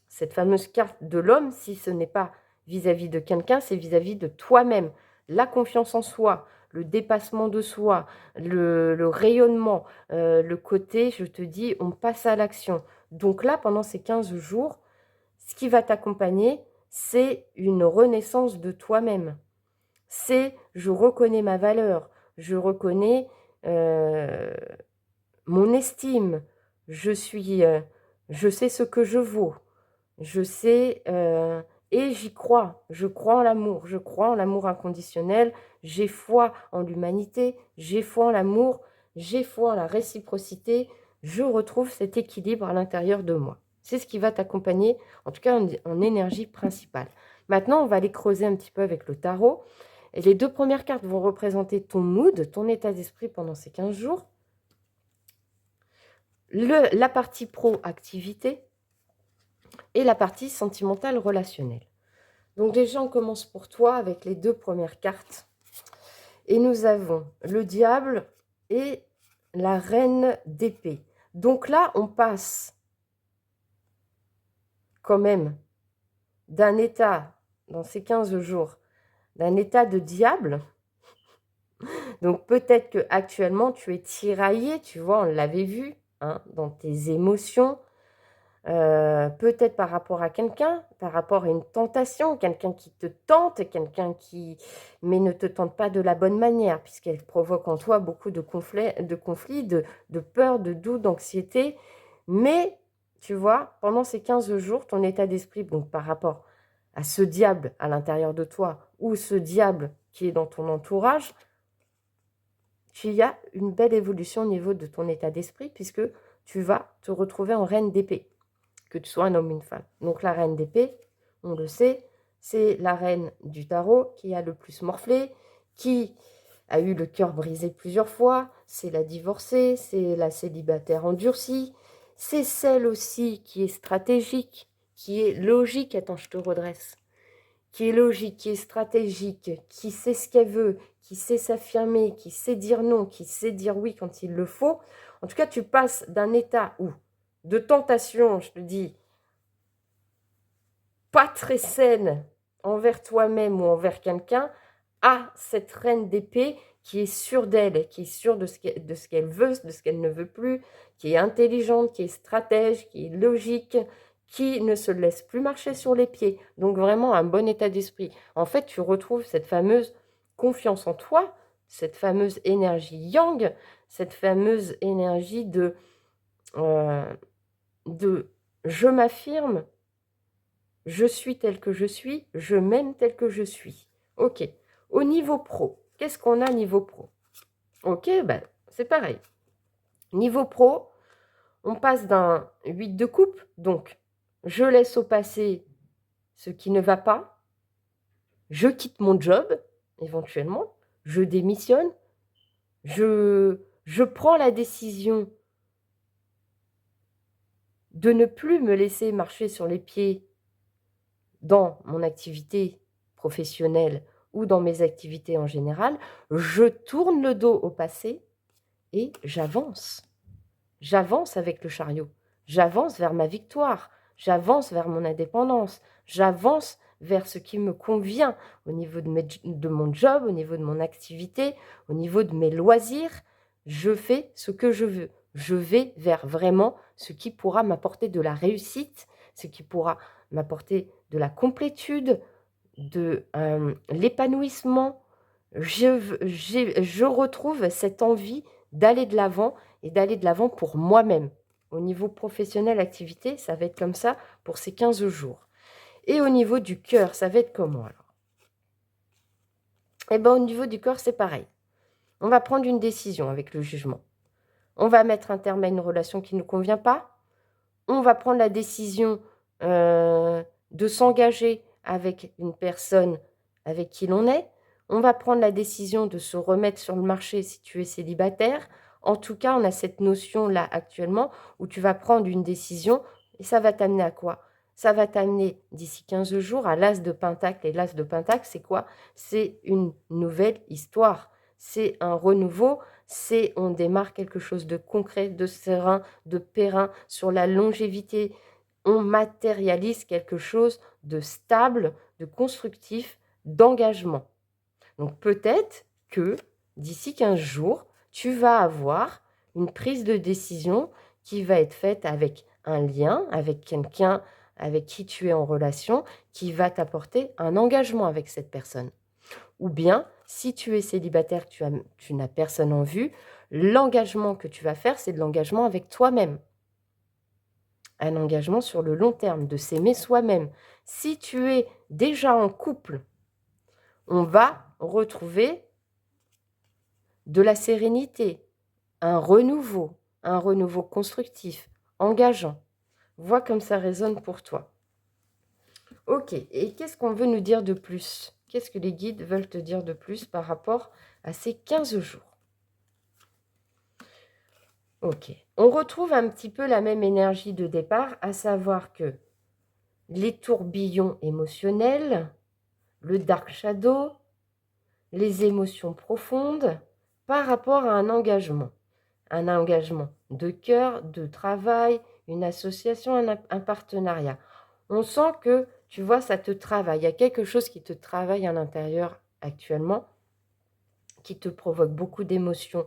S1: cette fameuse carte de l'homme, si ce n'est pas vis-à-vis de quelqu'un, c'est vis-à-vis de toi-même. La confiance en soi, le dépassement de soi, le rayonnement, le côté, je te dis, on passe à l'action. Donc là, pendant ces 15 jours, ce qui va t'accompagner, c'est une renaissance de toi-même. C'est, je reconnais ma valeur, je reconnais mon estime, je sais ce que je vaux. Je sais, et j'y crois. Je crois en l'amour inconditionnel. J'ai foi en l'humanité, j'ai foi en l'amour, j'ai foi en la réciprocité. Je retrouve cet équilibre à l'intérieur de moi. C'est ce qui va t'accompagner, en tout cas en énergie principale. Maintenant, on va aller creuser un petit peu avec le tarot. Et les 2 premières cartes vont représenter ton mood, ton état d'esprit pendant ces 15 jours. La partie pro-activité et la partie sentimentale relationnelle. Donc déjà, on commence pour toi avec les 2 premières cartes. Et nous avons le diable et la reine d'épée. Donc là, on passe quand même d'un état, dans ces 15 jours, d'un état de diable. Donc peut-être qu'actuellement, tu es tiraillé, tu vois, on l'avait vu, hein, dans tes émotions. Peut-être par rapport à quelqu'un, par rapport à une tentation, quelqu'un qui te tente, quelqu'un qui, mais ne te tente pas de la bonne manière, puisqu'elle provoque en toi beaucoup de conflits, de peur, de doute, d'anxiété. Mais, tu vois, pendant ces 15 jours, ton état d'esprit, donc par rapport à ce diable à l'intérieur de toi, ou ce diable qui est dans ton entourage, tu as une belle évolution au niveau de ton état d'esprit, puisque tu vas te retrouver en reine d'épée, que tu sois un homme ou une femme. Donc la reine d'épée, on le sait, c'est la reine du tarot qui a le plus morflé, qui a eu le cœur brisé plusieurs fois, c'est la divorcée, c'est la célibataire endurcie, c'est celle aussi qui est stratégique, qui est logique, attends, je te redresse, qui est logique, qui est stratégique, qui sait ce qu'elle veut, qui sait s'affirmer, qui sait dire non, qui sait dire oui quand il le faut. En tout cas, tu passes d'un état où de tentation, je te dis, pas très saine envers toi-même ou envers quelqu'un, à cette reine d'épée qui est sûre d'elle, qui est sûre de ce qu'elle veut, de ce qu'elle ne veut plus, qui est intelligente, qui est stratège, qui est logique, qui ne se laisse plus marcher sur les pieds. Donc vraiment un bon état d'esprit. En fait, tu retrouves cette fameuse confiance en toi, cette fameuse énergie yang, cette fameuse énergie euh, de je m'affirme, je suis tel que je suis, je m'aime tel que je suis. Ok. Au niveau pro, qu'est-ce qu'on a niveau pro? Ok, ben, c'est pareil. Niveau pro, on passe d'un 8 de coupe, donc je laisse au passé ce qui ne va pas, je quitte mon job, éventuellement, je démissionne, je prends la décision de ne plus me laisser marcher sur les pieds dans mon activité professionnelle ou dans mes activités en général, je tourne le dos au passé et j'avance. J'avance avec le chariot. J'avance vers ma victoire. J'avance vers mon indépendance. J'avance vers ce qui me convient au niveau de mon job, au niveau de mon activité, au niveau de mes loisirs. Je fais ce que je veux. Je vais vers vraiment ce qui pourra m'apporter de la réussite, ce qui pourra m'apporter de la complétude, de l'épanouissement. Je retrouve cette envie d'aller de l'avant et d'aller de l'avant pour moi-même. Au niveau professionnel, activité, ça va être comme ça pour ces 15 jours. Et au niveau du cœur, ça va être comment alors? Eh bien, au niveau du cœur, c'est pareil. On va prendre une décision avec le jugement. On va mettre un terme à une relation qui ne nous convient pas. On va prendre la décision de s'engager avec une personne avec qui l'on est. On va prendre la décision de se remettre sur le marché si tu es célibataire. En tout cas, on a cette notion-là actuellement où tu vas prendre une décision et ça va t'amener à quoi? Ça va t'amener d'ici 15 jours à l'as de Pentacle. Et l'as de Pentacle, c'est quoi? C'est une nouvelle histoire. C'est un renouveau. C'est on démarre quelque chose de concret, de serein, de périn, sur la longévité. On matérialise quelque chose de stable, de constructif, d'engagement. Donc peut-être que d'ici 15 jours, tu vas avoir une prise de décision qui va être faite avec un lien, avec quelqu'un avec qui tu es en relation, qui va t'apporter un engagement avec cette personne. Ou bien, si tu es célibataire, tu n'as personne en vue, l'engagement que tu vas faire, c'est de l'engagement avec toi-même. Un engagement sur le long terme, de s'aimer soi-même. Si tu es déjà en couple, on va retrouver de la sérénité, un renouveau constructif, engageant. Vois comme ça résonne pour toi. Ok, et qu'est-ce qu'on veut nous dire de plus? Qu'est-ce que les guides veulent te dire de plus par rapport à ces 15 jours? Ok, on retrouve un petit peu la même énergie de départ, à savoir que les tourbillons émotionnels, le dark shadow, les émotions profondes par rapport à un engagement de cœur, de travail, une association, un partenariat. On sent que, tu vois, ça te travaille. Il y a quelque chose qui te travaille à l'intérieur actuellement, qui te provoque beaucoup d'émotions.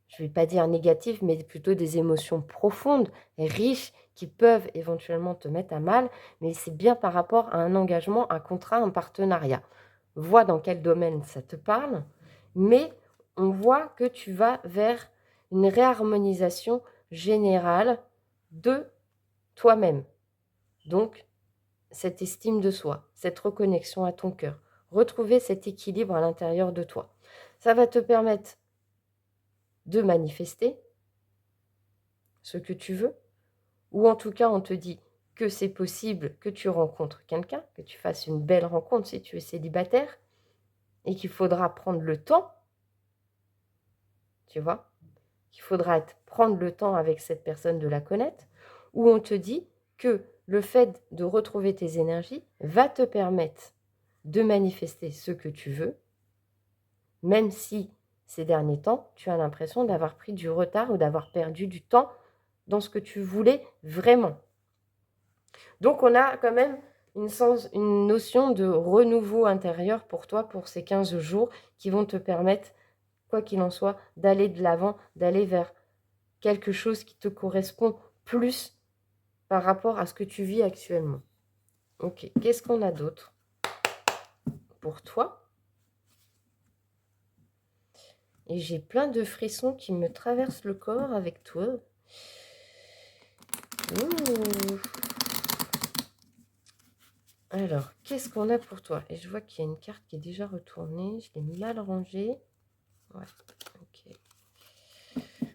S1: Je ne vais pas dire négatives, mais plutôt des émotions profondes, riches, qui peuvent éventuellement te mettre à mal, mais c'est bien par rapport à un engagement, un contrat, un partenariat. Vois dans quel domaine ça te parle, mais on voit que tu vas vers une réharmonisation générale de toi-même. Donc, cette estime de soi, cette reconnexion à ton cœur, retrouver cet équilibre à l'intérieur de toi. Ça va te permettre de manifester ce que tu veux, ou en tout cas, on te dit que c'est possible que tu rencontres quelqu'un, que tu fasses une belle rencontre si tu es célibataire, et qu'il faudra prendre le temps, tu vois, qu'il faudra prendre le temps avec cette personne de la connaître, où on te dit que le fait de retrouver tes énergies va te permettre de manifester ce que tu veux, même si ces derniers temps, tu as l'impression d'avoir pris du retard ou d'avoir perdu du temps dans ce que tu voulais vraiment. Donc, on a quand même une notion de renouveau intérieur pour toi, pour ces 15 jours qui vont te permettre, quoi qu'il en soit, d'aller de l'avant, d'aller vers quelque chose qui te correspond plus par rapport à ce que tu vis actuellement. Ok, qu'est-ce qu'on a d'autre pour toi? Et j'ai plein de frissons qui me traversent le corps avec toi. Ouh. Alors, qu'est-ce qu'on a pour toi? Et je vois qu'il y a une carte qui est déjà retournée. Je l'ai mal rangée. Ouais, ok.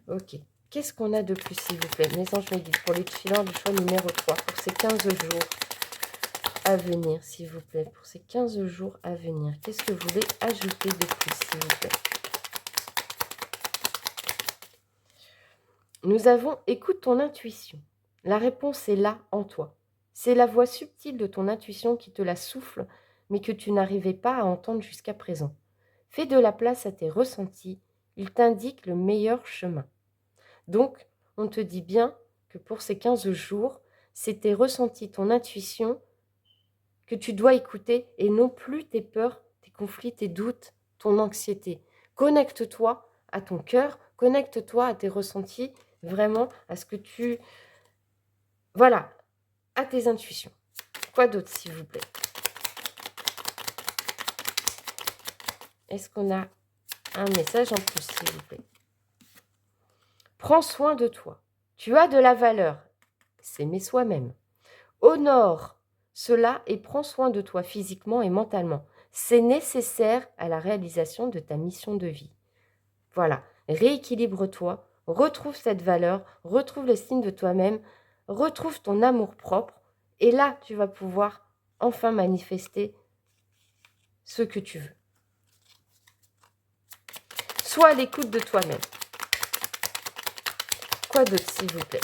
S1: Ok. Qu'est-ce qu'on a de plus, s'il vous plaît? Mes anges me guident pour les chillants du choix numéro 3 pour ces 15 jours à venir, s'il vous plaît. Pour ces 15 jours à venir, qu'est-ce que vous voulez ajouter de plus, s'il vous plaît? Nous avons écoute ton intuition. La réponse est là en toi. C'est la voix subtile de ton intuition qui te la souffle, mais que tu n'arrivais pas à entendre jusqu'à présent. Fais de la place à tes ressentis, ils t'indiquent le meilleur chemin. Donc, on te dit bien que pour ces 15 jours, c'est tes ressentis, ton intuition que tu dois écouter et non plus tes peurs, tes conflits, tes doutes, ton anxiété. Connecte-toi à ton cœur, connecte-toi à tes ressentis, vraiment à ce que tu... Voilà, à tes intuitions. Quoi d'autre, s'il vous plaît? Est-ce qu'on a un message en plus, s'il vous plaît? Prends soin de toi. Tu as de la valeur. S'aimer soi-même. Honore cela et prends soin de toi physiquement et mentalement. C'est nécessaire à la réalisation de ta mission de vie. Voilà, rééquilibre-toi, retrouve cette valeur, retrouve l'estime de toi-même, retrouve ton amour-propre et là, tu vas pouvoir enfin manifester ce que tu veux. Sois à l'écoute de toi-même. Quoi d'autre, s'il vous plaît?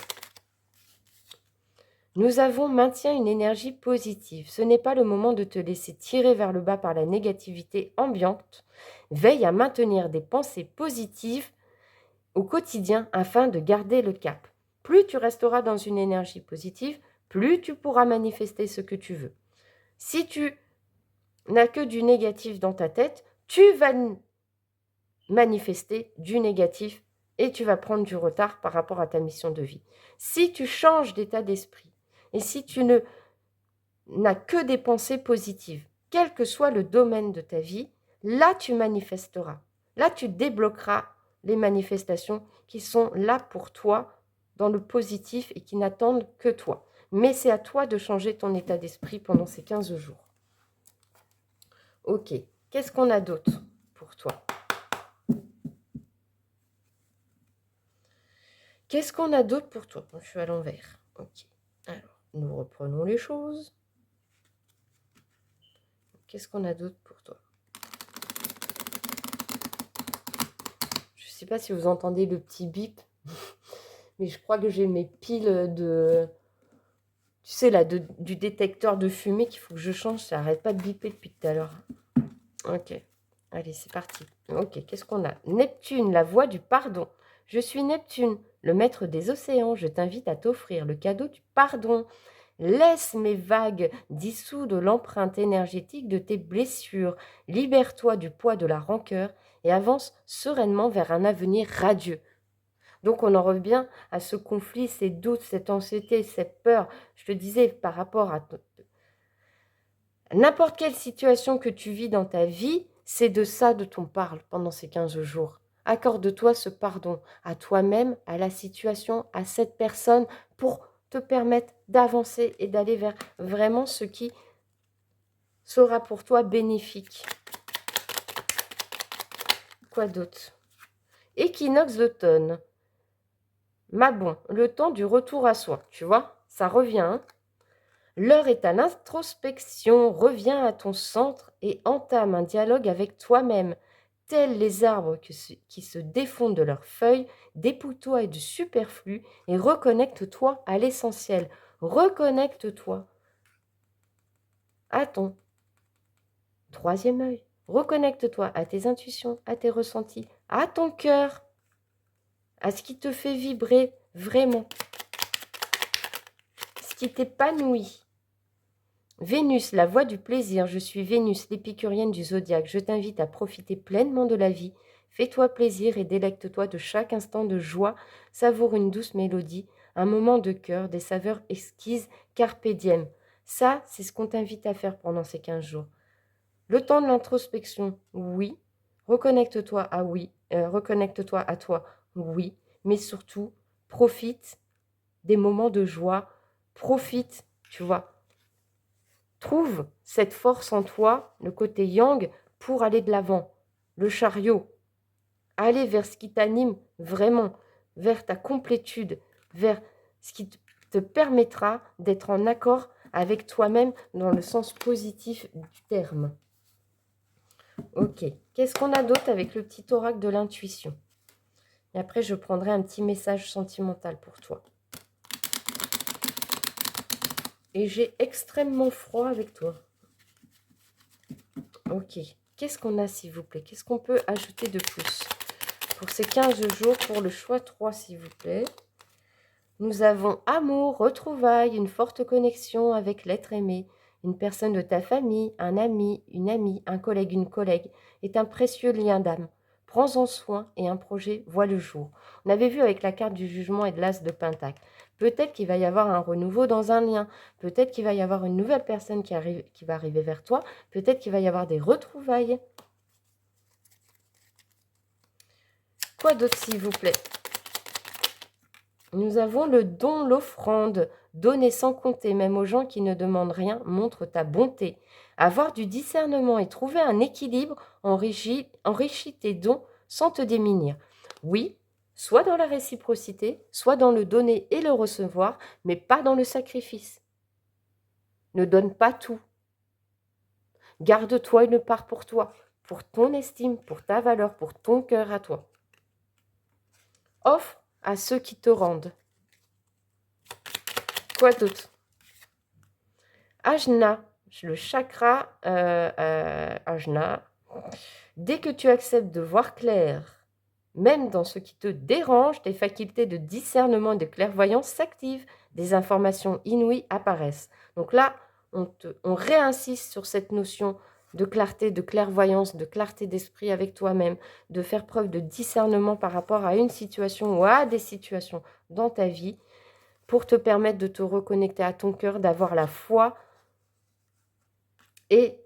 S1: Nous avons maintien une énergie positive. Ce n'est pas le moment de te laisser tirer vers le bas par la négativité ambiante. Veille à maintenir des pensées positives au quotidien afin de garder le cap. Plus tu resteras dans une énergie positive, plus tu pourras manifester ce que tu veux. Si tu n'as que du négatif dans ta tête, tu vas manifester du négatif et tu vas prendre du retard par rapport à ta mission de vie. Si tu changes d'état d'esprit et si tu n'as que des pensées positives, quel que soit le domaine de ta vie, là tu manifesteras. Là tu débloqueras les manifestations qui sont là pour toi dans le positif et qui n'attendent que toi. Mais c'est à toi de changer ton état d'esprit pendant ces 15 jours. Ok, qu'est-ce qu'on a d'autre pour toi? Qu'est-ce qu'on a d'autre pour toi? Je suis à l'envers. Ok, alors nous reprenons les choses. Qu'est-ce qu'on a d'autre pour toi? Je ne sais pas si vous entendez le petit bip, mais je crois que j'ai mes piles de... Tu sais, là, du détecteur de fumée qu'il faut que je change. Ça n'arrête pas de biper depuis tout à l'heure. Ok, allez, c'est parti. Ok, qu'est-ce qu'on a? Neptune, la voix du pardon. Je suis Neptune, le maître des océans. Je t'invite à t'offrir le cadeau du pardon. Laisse mes vagues dissoudre l'empreinte énergétique de tes blessures. Libère-toi du poids de la rancœur et avance sereinement vers un avenir radieux. Donc on en revient à ce conflit, ces doutes, cette anxiété, cette peur. Je te disais par rapport à n'importe quelle situation que tu vis dans ta vie, c'est de ça dont on parle pendant ces 15 jours. Accorde-toi ce pardon à toi-même, à la situation, à cette personne pour te permettre d'avancer et d'aller vers vraiment ce qui sera pour toi bénéfique. Quoi d'autre? Équinoxe d'automne. Mabon, le temps du retour à soi. Tu vois, ça revient. Hein. L'heure est à l'introspection. Reviens à ton centre et entame un dialogue avec toi-même. Tels les arbres qui se défont de leurs feuilles, dépouille-toi du superflu et reconnecte-toi à l'essentiel. Reconnecte-toi à ton troisième œil. Reconnecte-toi à tes intuitions, à tes ressentis, à ton cœur, à ce qui te fait vibrer vraiment, ce qui t'épanouit. Vénus, la voie du plaisir. Je suis Vénus, l'épicurienne du zodiaque. Je t'invite à profiter pleinement de la vie. Fais-toi plaisir et délecte-toi de chaque instant de joie. Savoure une douce mélodie, un moment de cœur, des saveurs exquises, carpe diem. Ça, c'est ce qu'on t'invite à faire pendant ces 15 jours. Le temps de l'introspection, oui. Reconnecte-toi à reconnecte-toi à toi, oui. Mais surtout, profite des moments de joie. Profite, tu vois. Trouve cette force en toi, le côté yang, pour aller de l'avant. Le chariot. Aller vers ce qui t'anime vraiment, vers ta complétude, vers ce qui te permettra d'être en accord avec toi-même dans le sens positif du terme. Ok, qu'est-ce qu'on a d'autre avec le petit oracle de l'intuition? Et après, je prendrai un petit message sentimental pour toi. Et j'ai extrêmement froid avec toi. Ok, qu'est-ce qu'on a s'il vous plaît? Qu'est-ce qu'on peut ajouter de plus? Pour ces 15 jours, pour le choix 3 s'il vous plaît. Nous avons amour, retrouvailles, une forte connexion avec l'être aimé. Une personne de ta famille, un ami, une amie, un collègue, une collègue est un précieux lien d'âme. Prends-en soin et un projet voit le jour. On avait vu avec la carte du jugement et de l'as de Pentacle. Peut-être qu'il va y avoir un renouveau dans un lien. Peut-être qu'il va y avoir une nouvelle personne qui va arriver vers toi. Peut-être qu'il va y avoir des retrouvailles. Quoi d'autre, s'il vous plaît? Nous avons le don, l'offrande. Donner sans compter, même aux gens qui ne demandent rien, montre ta bonté. Avoir du discernement et trouver un équilibre enrichit tes dons sans te démunir. Oui, soit dans la réciprocité, soit dans le donner et le recevoir, mais pas dans le sacrifice. Ne donne pas tout. Garde-toi une part pour toi. pour ton estime, pour ta valeur, pour ton cœur à toi. Offre à ceux qui te rendent. Quoi d'autre? Ajna, le chakra Ajna. Dès que tu acceptes de voir clair, même dans ce qui te dérange, tes facultés de discernement et de clairvoyance s'activent. Des informations inouïes apparaissent. Donc là, on réinsiste sur cette notion de clarté, de clairvoyance, de clarté d'esprit avec toi-même, de faire preuve de discernement par rapport à une situation ou à des situations dans ta vie pour te permettre de te reconnecter à ton cœur, d'avoir la foi et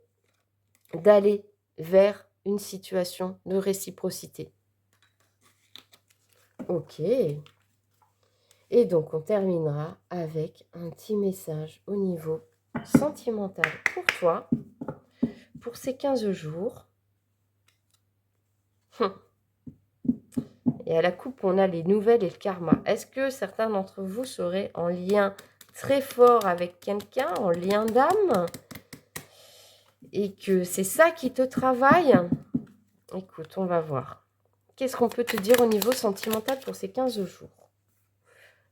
S1: d'aller vers une situation de réciprocité. Ok. Et donc, on terminera avec un petit message au niveau sentimental pour toi, pour ces 15 jours. Et à la coupe, on a les nouvelles et le karma. Est-ce que certains d'entre vous seraient en lien très fort avec quelqu'un, en lien d'âme, et que c'est ça qui te travaille? Écoute, on va voir. Qu'est-ce qu'on peut te dire au niveau sentimental pour ces 15 jours?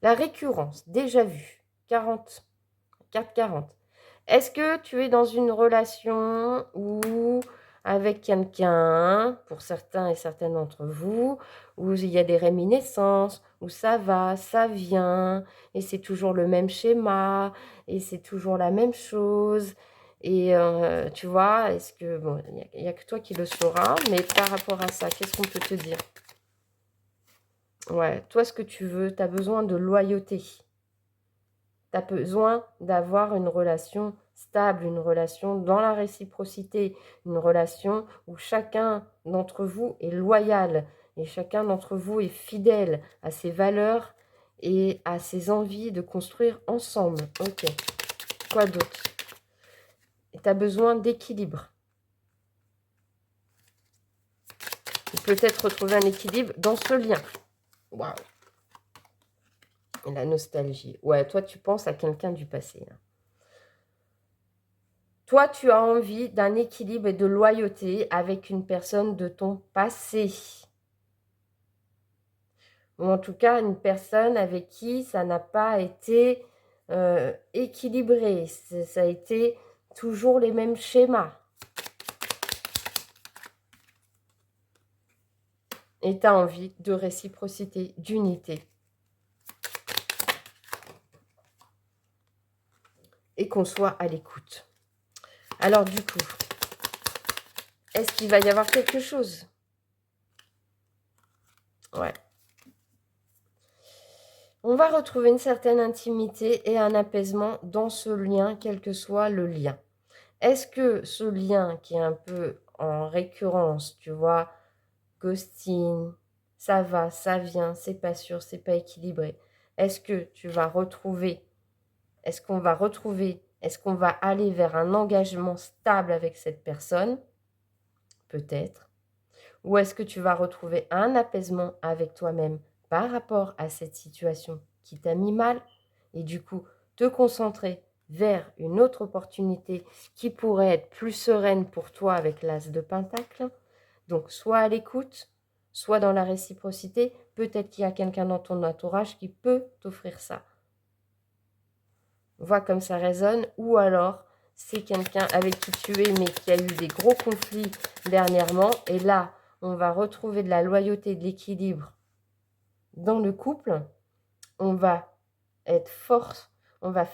S1: La récurrence, déjà vue, 40, carte 40. Est-ce que tu es dans une relation ou avec quelqu'un, pour certains et certaines d'entre vous, où il y a des réminiscences, où ça va, ça vient, et c'est toujours le même schéma, et c'est toujours la même chose, et tu vois, est-ce que, bon, il n'y a que toi qui le sauras, mais par rapport à ça, qu'est-ce qu'on peut te dire? Ouais, toi, ce que tu veux, tu as besoin de loyauté. Tu as besoin d'avoir une relation stable, une relation dans la réciprocité, une relation où chacun d'entre vous est loyal et chacun d'entre vous est fidèle à ses valeurs et à ses envies de construire ensemble. Ok. Quoi d'autre? Tu as besoin d'équilibre. Peut-être retrouver un équilibre dans ce lien. Waouh! La nostalgie. Ouais, toi, tu penses à quelqu'un du passé. Là. Toi, tu as envie d'un équilibre et de loyauté avec une personne de ton passé. Ou en tout cas, une personne avec qui ça n'a pas été équilibré. Ça a été toujours les mêmes schémas. Et tu as envie de réciprocité, d'unité. Et qu'on soit à l'écoute. Alors du coup, est-ce qu'il va y avoir quelque chose? Ouais. On va retrouver une certaine intimité et un apaisement dans ce lien, quel que soit le lien. Est-ce que ce lien qui est un peu en récurrence, tu vois, ghosting, ça va, ça vient, c'est pas sûr, c'est pas équilibré. Est-ce que tu vas retrouver, est-ce qu'on va retrouver, est-ce qu'on va aller vers un engagement stable avec cette personne? Peut-être. Ou est-ce que tu vas retrouver un apaisement avec toi-même par rapport à cette situation qui t'a mis mal et du coup te concentrer vers une autre opportunité qui pourrait être plus sereine pour toi avec l'as de Pentacle. Donc soit à l'écoute, soit dans la réciprocité. Peut-être qu'il y a quelqu'un dans ton entourage qui peut t'offrir ça. Vois comme ça résonne. Ou alors c'est quelqu'un avec qui tu es mais qui a eu des gros conflits dernièrement. Et là, on va retrouver de la loyauté, de l'équilibre dans le couple. On va être force, on va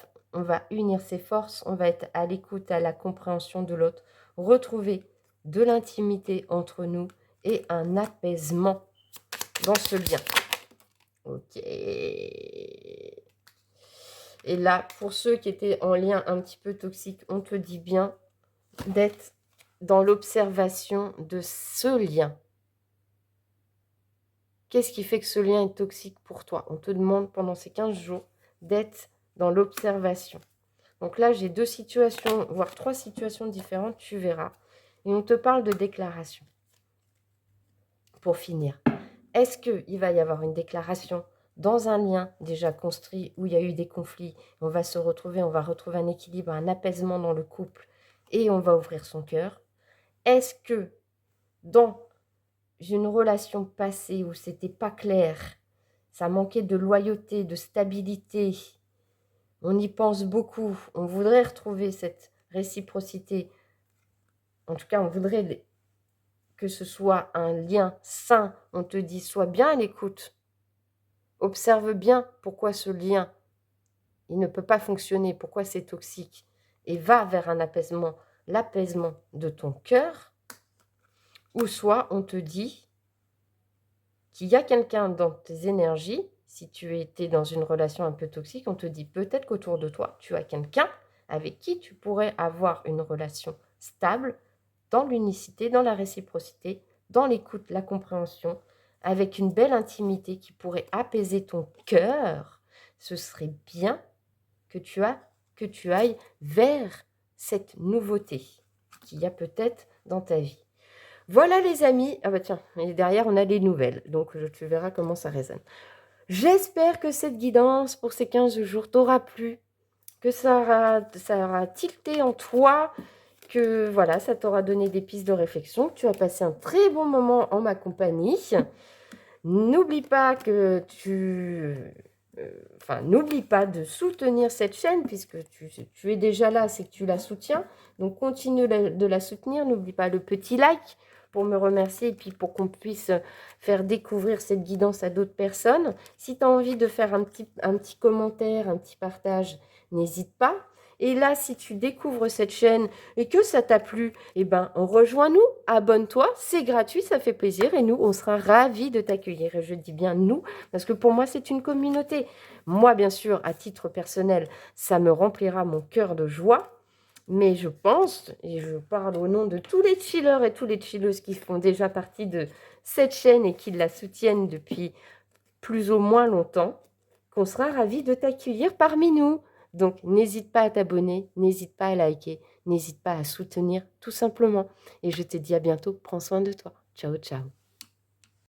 S1: unir ses forces, on va être à l'écoute, à la compréhension de l'autre, retrouver de l'intimité entre nous et un apaisement dans ce lien. Ok. Et là, pour ceux qui étaient en lien un petit peu toxique, on te dit bien d'être dans l'observation de ce lien. Qu'est-ce qui fait que ce lien est toxique pour toi? On te demande pendant ces 15 jours d'être dans l'observation. Donc là, j'ai 2 situations, voire 3 situations différentes, tu verras. Et on te parle de déclaration. Pour finir, est-ce qu'il va y avoir une déclaration dans un lien déjà construit où il y a eu des conflits? On va se retrouver, on va retrouver un équilibre, un apaisement dans le couple et on va ouvrir son cœur. Est-ce que dans une relation passée où c'était pas clair, ça manquait de loyauté, de stabilité, on y pense beaucoup, on voudrait retrouver cette réciprocité. En tout cas, on voudrait que ce soit un lien sain. On te dit, sois bien à l'écoute. Observe bien pourquoi ce lien, il ne peut pas fonctionner, pourquoi c'est toxique. Et va vers un apaisement, l'apaisement de ton cœur. Ou soit on te dit qu'il y a quelqu'un dans tes énergies, si tu étais dans une relation un peu toxique, on te dit peut-être qu'autour de toi, tu as quelqu'un avec qui tu pourrais avoir une relation stable, dans l'unicité, dans la réciprocité, dans l'écoute, la compréhension, avec une belle intimité qui pourrait apaiser ton cœur. Ce serait bien que tu ailles vers cette nouveauté qu'il y a peut-être dans ta vie. Voilà les amis. Ah bah tiens, et derrière on a les nouvelles, donc tu verras comment ça résonne. J'espère que cette guidance pour ces 15 jours t'aura plu, que ça aura tilté en toi, que voilà, ça t'aura donné des pistes de réflexion, que tu as passé un très bon moment en ma compagnie. N'oublie pas que n'oublie pas de soutenir cette chaîne, puisque tu es déjà là, c'est que tu la soutiens. Donc, continue de la soutenir. N'oublie pas le petit like pour me remercier et puis pour qu'on puisse faire découvrir cette guidance à d'autres personnes. Si tu as envie de faire un petit commentaire, un petit partage, n'hésite pas. Et là, si tu découvres cette chaîne et que ça t'a plu, eh ben, rejoins-nous, abonne-toi, c'est gratuit, ça fait plaisir et nous, on sera ravis de t'accueillir. Et je dis bien nous, parce que pour moi, c'est une communauté. Moi, bien sûr, à titre personnel, ça me remplira mon cœur de joie, mais je pense, et je parle au nom de tous les chillers et tous les chilleuses qui font déjà partie de cette chaîne et qui la soutiennent depuis plus ou moins longtemps, qu'on sera ravis de t'accueillir parmi nous. Donc, n'hésite pas à t'abonner, n'hésite pas à liker, n'hésite pas à soutenir, tout simplement. Et je te dis à bientôt, prends soin de toi. Ciao, ciao.